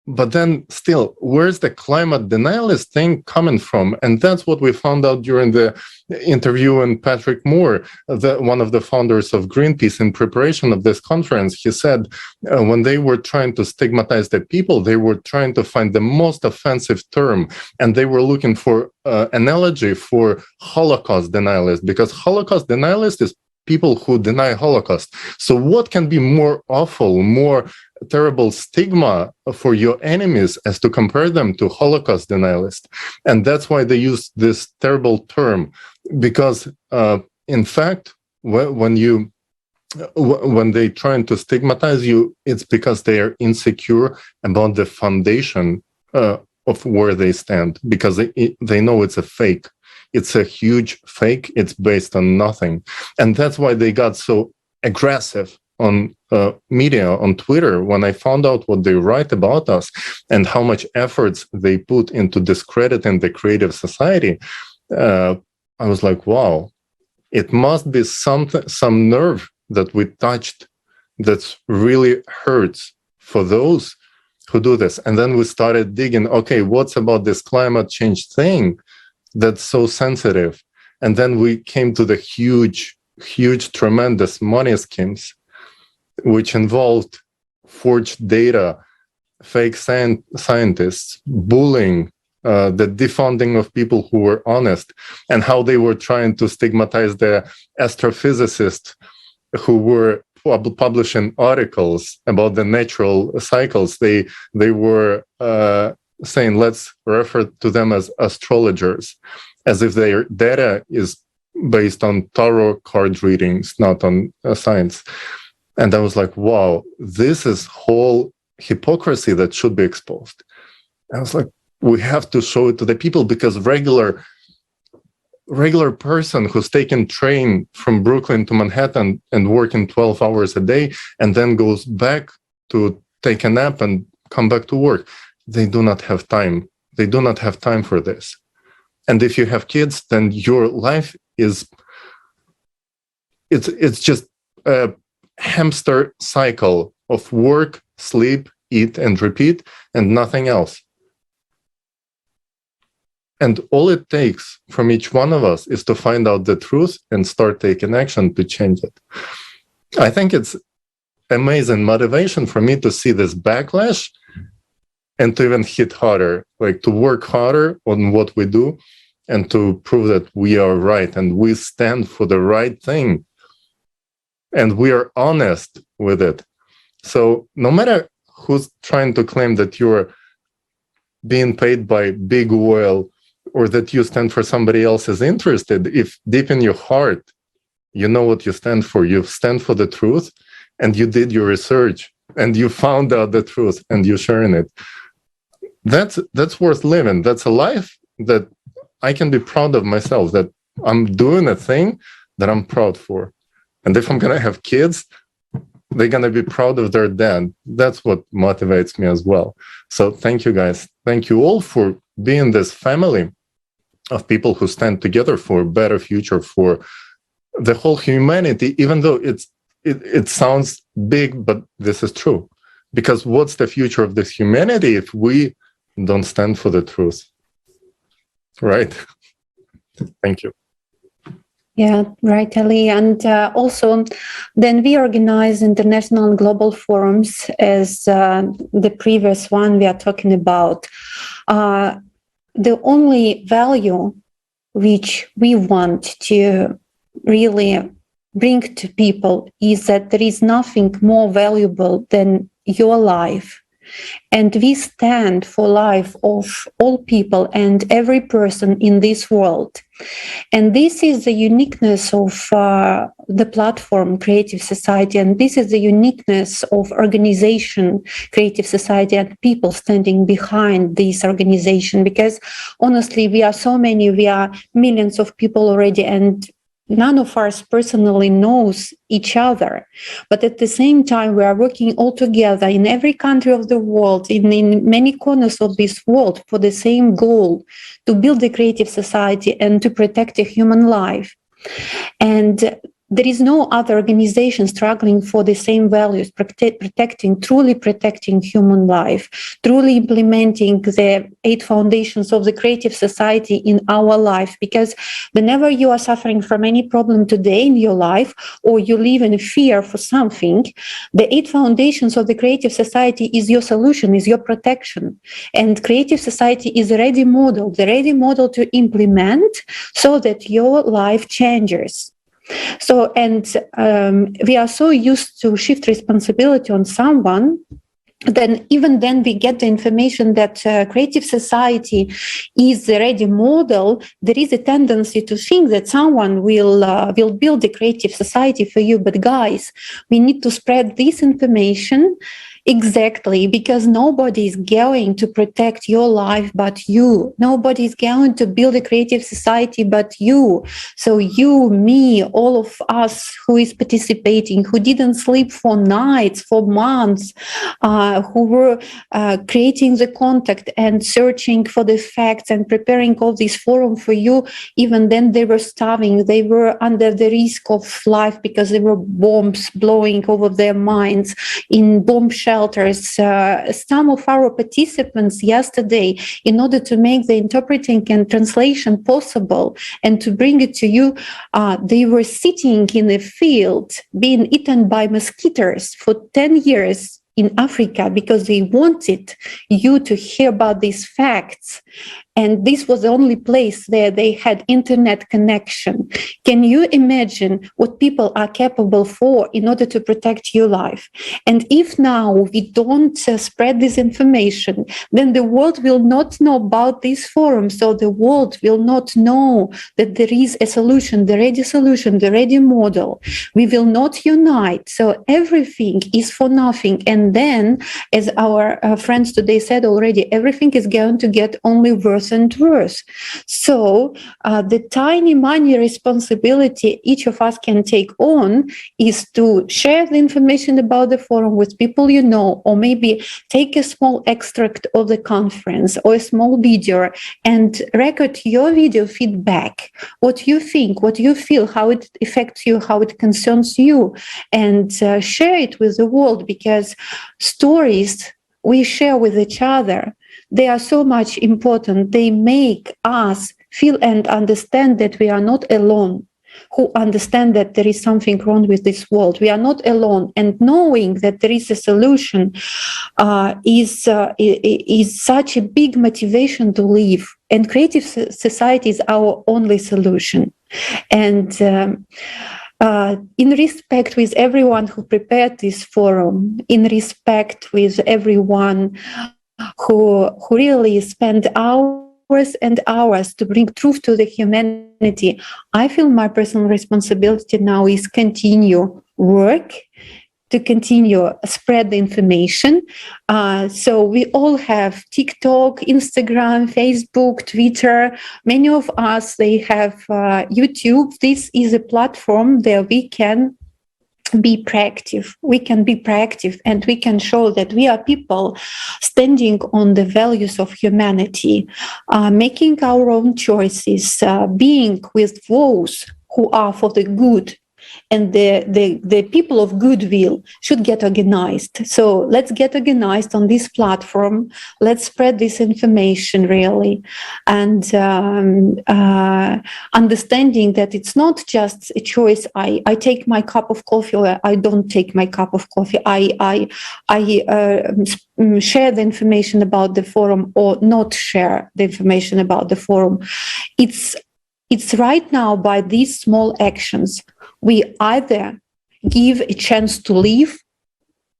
But then still, where's the climate denialist thing coming from? And that's what we found out during the interview. And Patrick Moore, one of the founders of Greenpeace, in preparation of this conference, he said when they were trying to stigmatize the people, they were trying to find the most offensive term. And they were looking for analogy for Holocaust denialists, because Holocaust denialist is people who deny Holocaust. So what can be more awful, more terrible stigma for your enemies as to compare them to Holocaust denialists? And that's why they use this terrible term, because in fact, when they trying to stigmatize you, it's because they are insecure about the foundation of where they stand, because they know it's a fake. It's a huge fake. It's based on nothing. And that's why they got so aggressive on media, on Twitter, when I found out what they write about us and how much efforts they put into discrediting the creative society. I was like, wow, it must be some nerve that we touched that really hurts for those who do this. And then we started digging, okay, what's about this climate change thing that's so sensitive? And then we came to the huge, tremendous money schemes, which involved forged data, fake scientists, bullying, the defunding of people who were honest, and how they were trying to stigmatize the astrophysicists who were publishing articles about the natural cycles. They were saying, let's refer to them as astrologers, as if their data is based on tarot card readings, not on science. And I was like, wow, this is whole hypocrisy that should be exposed. I was like, we have to show it to the people, because regular person who's taking train from Brooklyn to Manhattan and working 12 hours a day and then goes back to take a nap and come back to work, they do not have time. They do not have time for this. And if you have kids, then your life is, it's just a hamster cycle of work, sleep, eat, and repeat, and nothing else. And all it takes from each one of us is to find out the truth and start taking action to change it. I think it's amazing motivation for me to see this backlash and to even hit harder, like to work harder on what we do and to prove that we are right and we stand for the right thing and we are honest with it. So no matter who's trying to claim that you're being paid by big oil or that you stand for somebody else's interest, if deep in your heart you know what you stand for, you stand for the truth, and you did your research and you found out the truth and you're sharing it, that's worth living. That's a life that I can be proud of myself, that I'm doing a thing that I'm proud for. And if I'm going to have kids, they're going to be proud of their dad. That's what motivates me as well. So thank you, guys. Thank you all for being this family of people who stand together for a better future for the whole humanity, even though it sounds big, but this is true. Because what's the future of this humanity if we don't stand for the truth? Right. Thank you. Yeah, right, Ali. And also, then we organize international and global forums as the previous one we are talking about. The only value which we want to really bring to people is that there is nothing more valuable than your life. And we stand for life of all people and every person in this world. And this is the uniqueness of the platform Creative Society, and this is the uniqueness of organization Creative Society and people standing behind this organization. Because honestly, we are so many, we are millions of people already, and none of us personally knows each other. But at the same time, we are working all together in every country of the world, in many corners of this world, for the same goal, to build the creative society and to protect a human life. And there is no other organization struggling for the same values, truly protecting human life, truly implementing the 8 foundations of the creative society in our life. Because whenever you are suffering from any problem today in your life, or you live in fear for something, the 8 foundations of the creative society is your solution, is your protection. And creative society is the ready model to implement so that your life changes. So, and we are so used to shift responsibility on someone, then even then we get the information that creative society is the ready model. There is a tendency to think that someone will build the creative society for you. But guys, we need to spread this information. Exactly, because nobody is going to protect your life but you. Nobody is going to build a creative society but you. So you, me, all of us who is participating, who didn't sleep for nights, for months, who were creating the contact and searching for the facts and preparing all this forum for you, even then they were starving. They were under the risk of life because there were bombs blowing over their minds in bomb shelters. Some of our participants yesterday, in order to make the interpreting and translation possible and to bring it to you, they were sitting in a field being eaten by mosquitoes for 10 years in Africa because they wanted you to hear about these facts. And this was the only place where they had internet connection. Can you imagine what people are capable for in order to protect your life? And if now we don't spread this information, then the world will not know about this forum. So the world will not know that there is a solution, the ready model. We will not unite. So everything is for nothing. And then, as our friends today said already, everything is going to get only worse and worse. So the tiny money responsibility each of us can take on is to share the information about the forum with people you know, or maybe take a small extract of the conference or a small video and record your video feedback, what you think, what you feel, how it affects you, how it concerns you, and share it with the world, because stories we share with each other, they are so much important. They make us feel and understand that we are not alone, who understand that there is something wrong with this world. We are not alone. And knowing that there is a solution is such a big motivation to live. And creative society is our only solution. And in respect with everyone who prepared this forum, in respect with everyone who really spent hours and hours to bring truth to the humanity, I feel my personal responsibility now is continue work, to continue spread the information. So we all have TikTok, Instagram, Facebook, Twitter. Many of us, they have YouTube. This is a platform where we can be proactive. We can be proactive and we can show that we are people standing on the values of humanity, making our own choices, being with those who are for the good. And the people of goodwill should get organized. So let's get organized on this platform. Let's spread this information really. And understanding that it's not just a choice. I take my cup of coffee or I don't take my cup of coffee. I share the information about the forum or not share the information about the forum. It's right now by these small actions, we either give a chance to live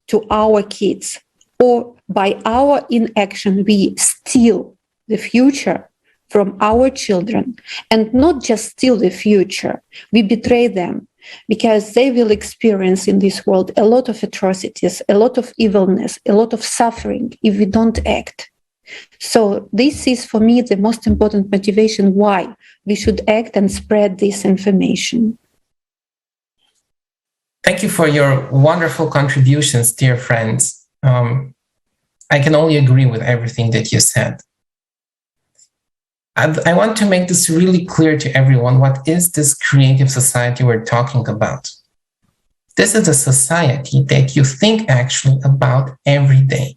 to our kids, or by our inaction, we steal the future from our children. And not just steal the future, we betray them, because they will experience in this world a lot of atrocities, a lot of evilness, a lot of suffering if we don't act. So this is for me the most important motivation why we should act and spread this information. Thank you for your wonderful contributions, dear friends. I can only agree with everything that you said. I want to make this really clear to everyone. What is this creative society we're talking about? This is a society that you think actually about every day.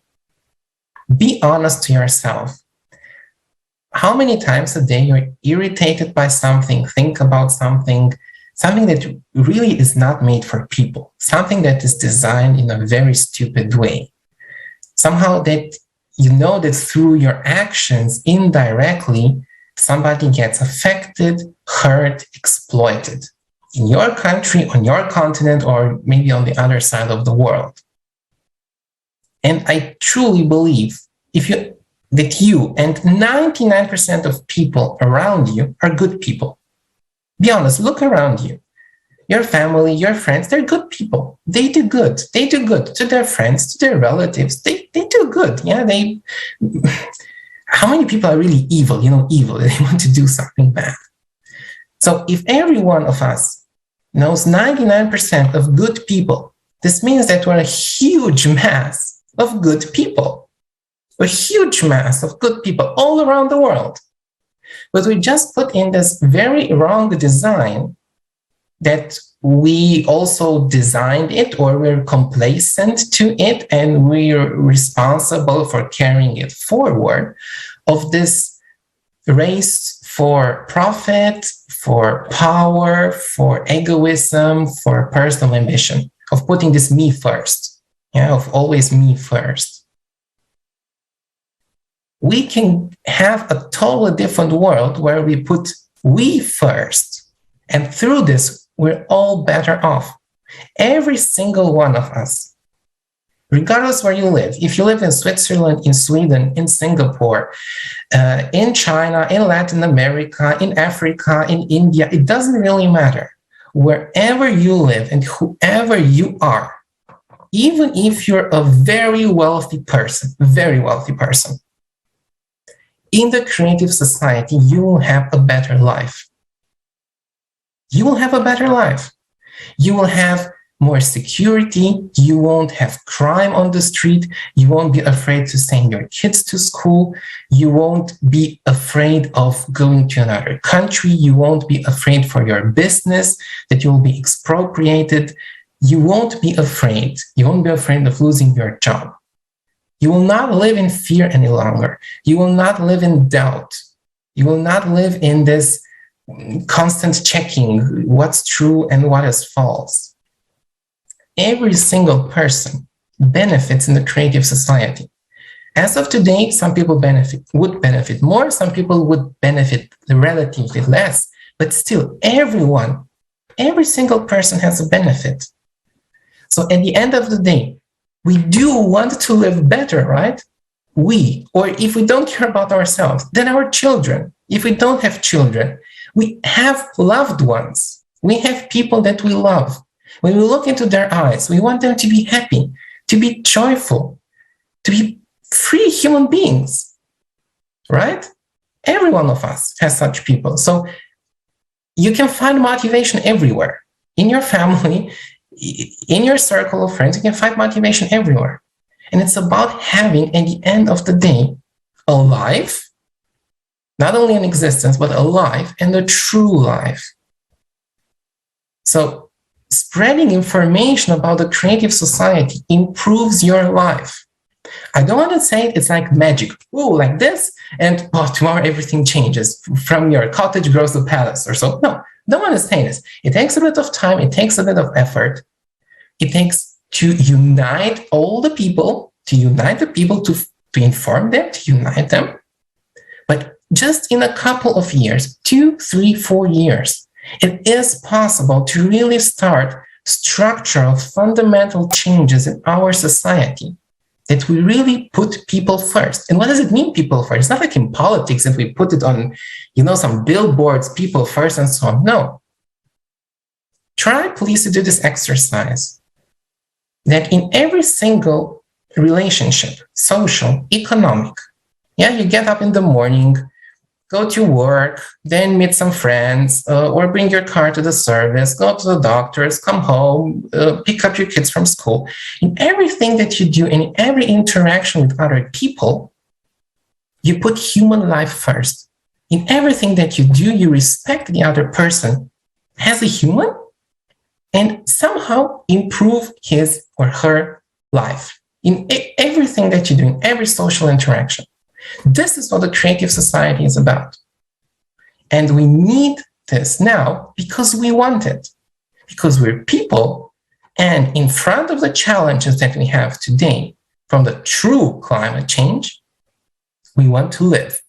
Be honest to yourself. How many times a day you're irritated by something, think about something that really is not made for people, something that is designed in a very stupid way. Somehow that you know that through your actions, indirectly, somebody gets affected, hurt, exploited in your country, on your continent, or maybe on the other side of the world. And I truly believe that you and 99% of people around you are good people. Be honest, look around you. Your family, your friends, they're good people. They do good. They do good to their friends, to their relatives. They do good. Yeah, how many people are really evil, evil, that they want to do something bad? So if every one of us knows 99% of good people, this means that we're a huge mass of good people. A huge mass of good people all around the world. But we just put in this very wrong design that we also designed it, or we're complacent to it, and we're responsible for carrying it forward, of this race for profit, for power, for egoism, for personal ambition, of putting this me first, of always me first. We can have a totally different world where we put we first. And through this, we're all better off. Every single one of us, regardless where you live. If you live in Switzerland, in Sweden, in Singapore, in China, in Latin America, in Africa, in India, it doesn't really matter. Wherever you live and whoever you are, even if you're a very wealthy person, in the creative society, you will have a better life. You will have a better life. You will have more security. You won't have crime on the street. You won't be afraid to send your kids to school. You won't be afraid of going to another country. You won't be afraid for your business that you will be expropriated. You won't be afraid. You won't be afraid of losing your job. You will not live in fear any longer. You will not live in doubt. You will not live in this constant checking what's true and what is false. Every single person benefits in the creative society. As of today, some people would benefit more, some people would benefit relatively less, but still everyone, every single person has a benefit. So at the end of the day, we do want to live better, right? We, or if we don't care about ourselves, then our children. If we don't have children, we have loved ones. We have people that we love. When we look into their eyes, we want them to be happy, to be joyful, to be free human beings, right? Every one of us has such people. So you can find motivation everywhere. In your family, in your circle of friends, you can find motivation everywhere. And it's about having, at the end of the day, a life, not only an existence, but a life and a true life. So spreading information about the creative society improves your life. I don't want to say it's like magic, like this, and tomorrow everything changes. From your cottage grows a palace or so. No, don't want to say this. It takes a bit of time. It takes a bit of effort. It takes to unite all the people, to inform them, to unite them. But just in a couple of years, 2, 3, 4 years, it is possible to really start structural, fundamental changes in our society, that we really put people first. And what does it mean, people first? It's not like in politics that we put it on, some billboards, people first and so on. No. Try, please, to do this exercise. That in every single relationship, social, economic, you get up in the morning, go to work, then meet some friends, or bring your car to the service, go to the doctors, come home, pick up your kids from school. In everything that you do, in every interaction with other people, you put human life first. In everything that you do, you respect the other person as a human and somehow improve his or her life. In everything that you do, in every social interaction. This is what the creative society is about. And we need this now because we want it. Because we're people, and in front of the challenges that we have today from the true climate change, we want to live.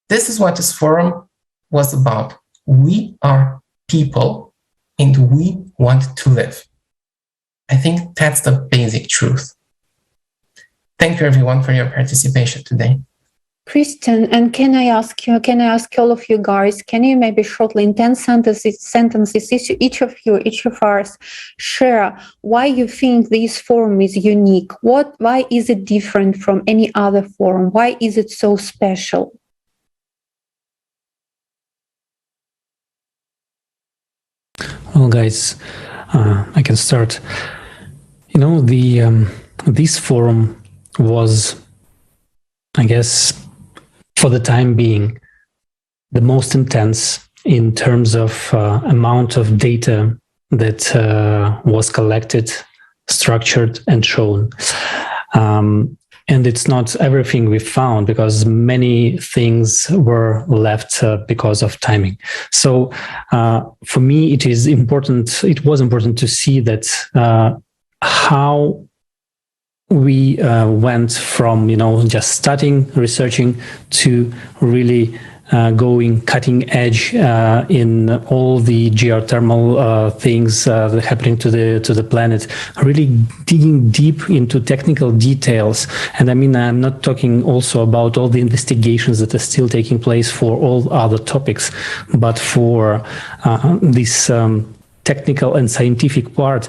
This is what this forum was about. We are people and we want to live. I think that's the basic truth. Thank you, everyone, for your participation today. Christian, and can I ask all of you guys, can you maybe shortly in 10 sentences, each of us, share why you think this forum is unique? Why is it different from any other forum? Why is it so special? Well, guys, I can start. This forum was, I guess, for the time being, the most intense in terms of amount of data that was collected, structured, and shown. And it's not everything we found, because many things were left because of timing. So for me, it was important to see that how we went from just starting researching to really going cutting edge in all the geothermal things that are happening to the planet, really digging deep into technical details. And I mean, I'm not talking also about all the investigations that are still taking place for all other topics, but for this technical and scientific part.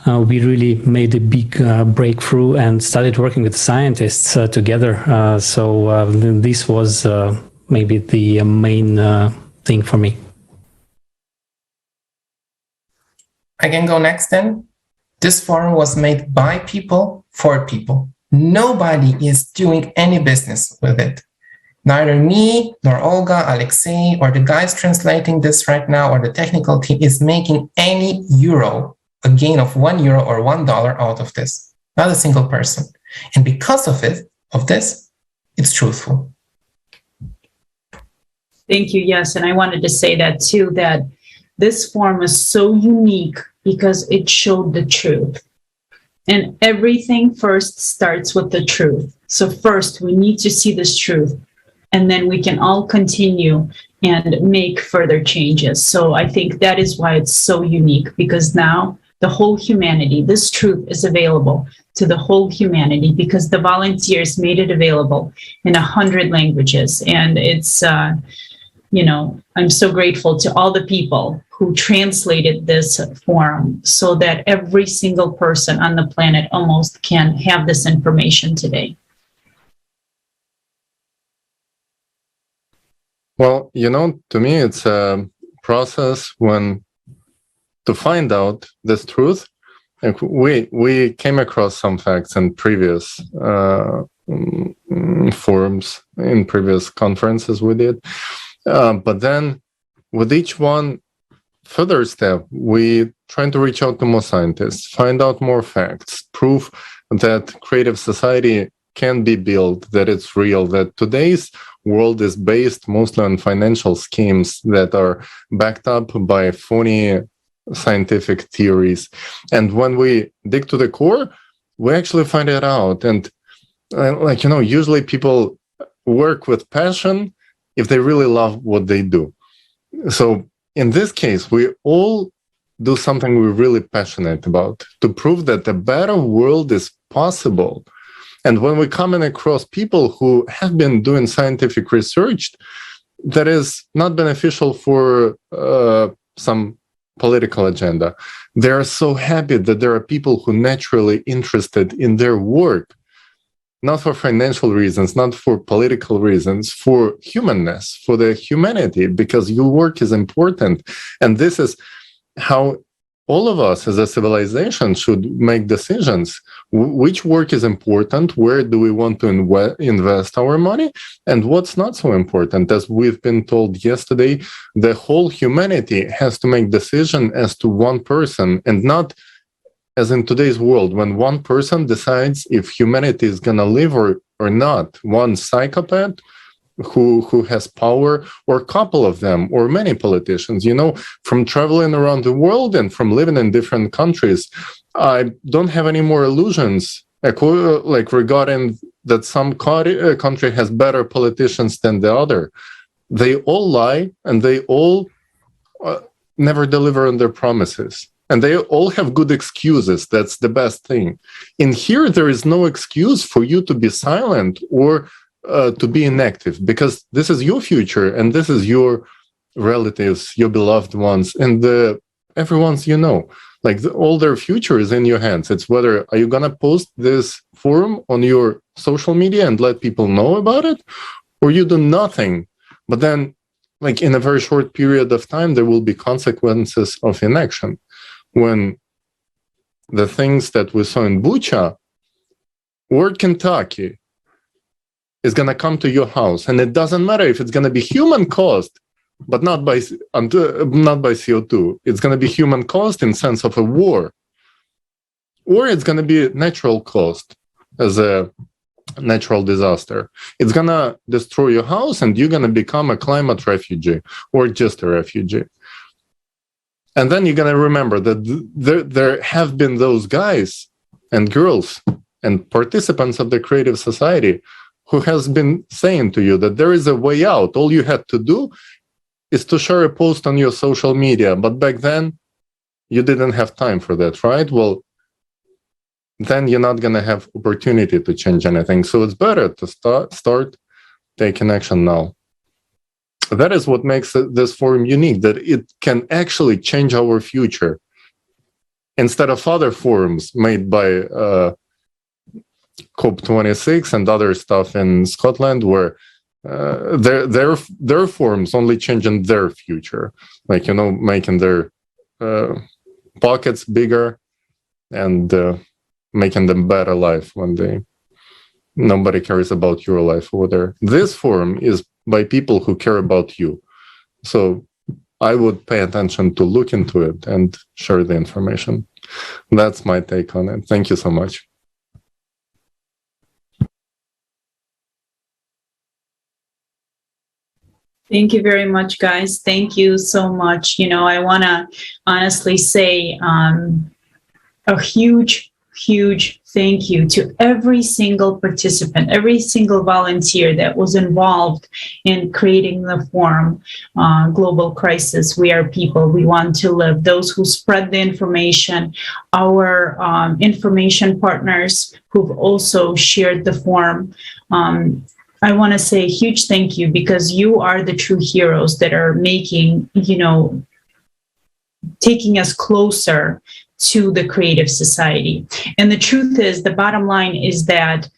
We really made a big breakthrough and started working with scientists together. So this was maybe the main thing for me. I can go next then. This forum was made by people for people. Nobody is doing any business with it. Neither me, nor Olga, Alexey, or the guys translating this right now, or the technical team is making any euro, a gain of €1 or $1 out of this. Not a single person. And because of this, it's truthful. Thank you. Yes. And I wanted to say that too, that this forum is so unique because it showed the truth. And everything first starts with the truth. So first, we need to see this truth, and then we can all continue and make further changes. So I think that is why it's so unique, because now the whole humanity, this truth is available to the whole humanity, because the volunteers made it available in 100 languages. And it's, I'm so grateful to all the people who translated this forum so that every single person on the planet almost can have this information today. Well, to me, it's a process when to find out this truth. Like we came across some facts in previous forums, in previous conferences we did. But then with each one further step, we trying to reach out to more scientists, find out more facts, prove that creative society can be built, that it's real, that today's world is based mostly on financial schemes that are backed up by phony scientific theories. And when we dig to the core, we actually find it out. And usually people work with passion if they really love what they do. So in this case, we all do something we're really passionate about to prove that a better world is possible. And when we come in across people who have been doing scientific research that is not beneficial for some political agenda, they are so happy that there are people who are naturally interested in their work, not for financial reasons, not for political reasons, for humanness, for the humanity, because your work is important. And this is how all of us as a civilization should make decisions. Which work is important? Where do we want to invest our money? And what's not so important? As we've been told yesterday, the whole humanity has to make decision as to one person, and not as in today's world, when one person decides if humanity is going to live or not. One psychopath who has power, or a couple of them, or many politicians. From traveling around the world and from living in different countries, I don't have any more illusions like regarding that some country has better politicians than the other. They all lie, and they all never deliver on their promises. And they all have good excuses. That's the best thing. In here, there is no excuse for you to be silent or to be inactive, because this is your future, and this is your relatives, your beloved ones, and everyone's all their future is in your hands. It's whether are you gonna post this forum on your social media and let people know about it, or you do nothing. But then, in a very short period of time, there will be consequences of inaction. When the things that we saw in Bucha or Kentucky is going to come to your house, and it doesn't matter if it's going to be human caused, but not by CO2. It's going to be human caused in sense of a war, or it's going to be natural caused as a natural disaster. It's going to destroy your house, and you're going to become a climate refugee or just a refugee. And then you're going to remember that there have been those guys and girls and participants of the creative society who has been saying to you that there is a way out. All you had to do is to share a post on your social media. But back then, you didn't have time for that, right? Well, then you're not going to have opportunity to change anything. So it's better to start taking action now. That is what makes this forum unique, that it can actually change our future. Instead of other forums made by COP26 and other stuff in Scotland, where their forums only changing their future, making their pockets bigger and making them better life when nobody cares about your life over there. This forum is by people who care about you. So I would pay attention to look into it and share the information. That's my take on it. Thank you so much. Thank you very much, guys. Thank you so much. I want to honestly say a huge huge thank you to every single participant, every single volunteer that was involved in creating the forum, Global Crisis, We Are People, We Want to Live, those who spread the information, our information partners who've also shared the forum. I want to say a huge thank you, because you are the true heroes that are making, taking us closer to the creative society. And the truth is, the bottom line is that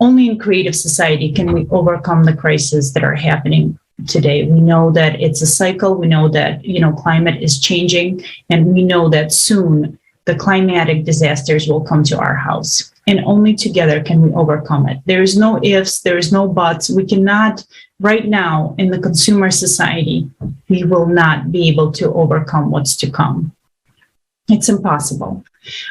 only in creative society can we overcome the crises that are happening today. We know that it's a cycle. We know that, climate is changing, and we know that soon the climatic disasters will come to our house. And only together can we overcome it. There is no ifs, there is no buts. We cannot, right now in the consumer society, we will not be able to overcome what's to come. It's impossible.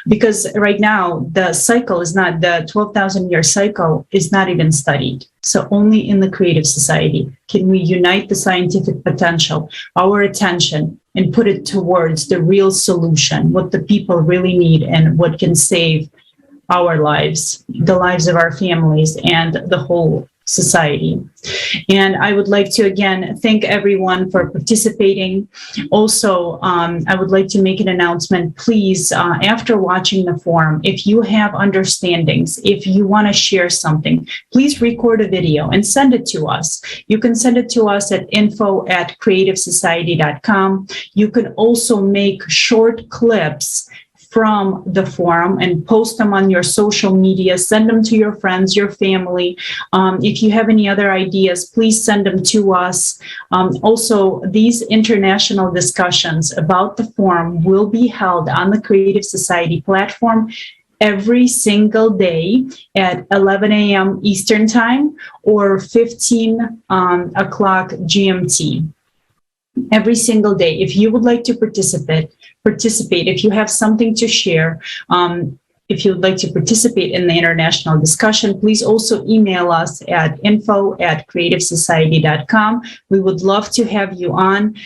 Because right now, the cycle is not, the 12,000-year cycle is not even studied. So only in the creative society can we unite the scientific potential, our attention, and put it towards the real solution, what the people really need and what can save our lives, the lives of our families, and the whole society. And I would like to again thank everyone for participating. Also, I would like to make an announcement. Please, after watching the forum, if you have understandings, if you want to share something, please record a video and send it to us. You can send it to us at info@creativesociety.com. You can also make short clips from the forum and post them on your social media, send them to your friends, your family. If you have any other ideas, please send them to us. Also, these international discussions about the forum will be held on the Creative Society platform every single day at 11 a.m. Eastern Time or 15 o'clock GMT. Every single day. If you would like to participate. If you have something to share, if you would like to participate in the international discussion, please also email us at info@creativesociety.com. We would love to have you on.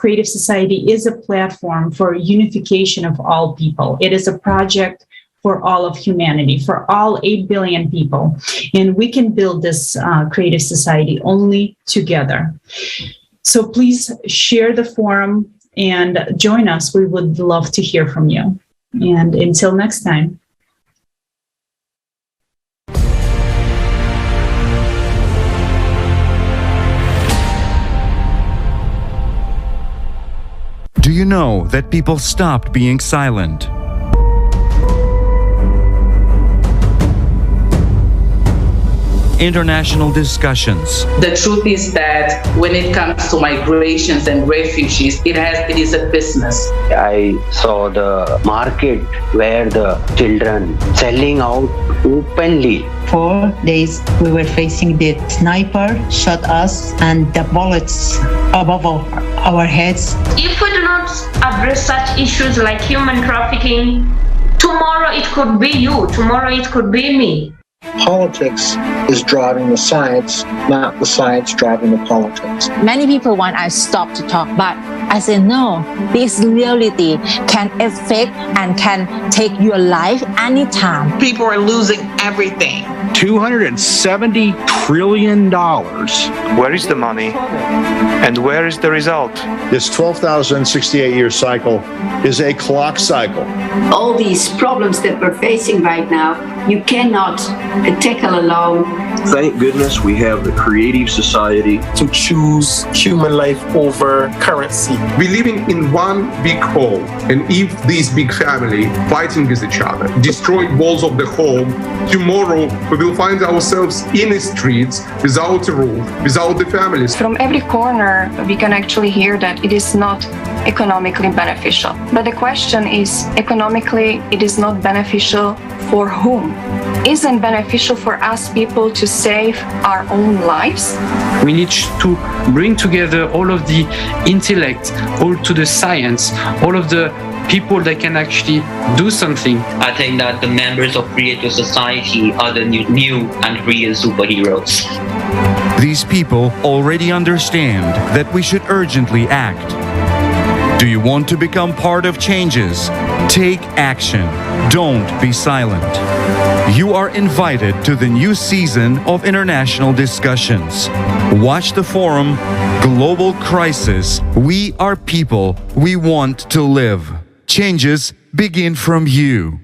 Creative Society is a platform for unification of all people. It is a project for all of humanity, for all 8 billion people. And we can build this creative society only together. So please share the forum and join us. We would love to hear from you. And until next time. Do you know that people stopped being silent? International discussions. The truth is that when it comes to migrations and refugees, it is a business. I saw the market where the children selling out openly. 4 days we were facing the sniper shot us and the bullets above our heads. If we do not address such issues like human trafficking, tomorrow it could be you, tomorrow it could be me. Politics is driving the science, not the science driving the politics. Many people want us to stop to talk, but I say no. This reality can affect and can take your life anytime. People are losing everything. $270 trillion. Where is the money? And where is the result? This 12,068-year cycle is a clock cycle. All these problems that we're facing right now, you cannot tackle alone. Thank goodness we have the Creative Society to choose human life over currency. We're living in one big home, and if this big family fighting with each other, destroying walls of the home, tomorrow we will find ourselves in the streets without a roof, without the families. From every corner, we can actually hear that it is not economically beneficial. But the question is, economically, it is not beneficial for whom? Isn't beneficial for us people to save our own lives? We need to bring together all of the intellect, all to the science, all of the people that can actually do something. I think that the members of Creative Society are the new and real superheroes. These people already understand that we should urgently act. Do you want to become part of changes? Take action. Don't be silent. You are invited to the new season of international discussions. Watch the forum, Global Crisis. We are people. We want to live. Changes begin from you.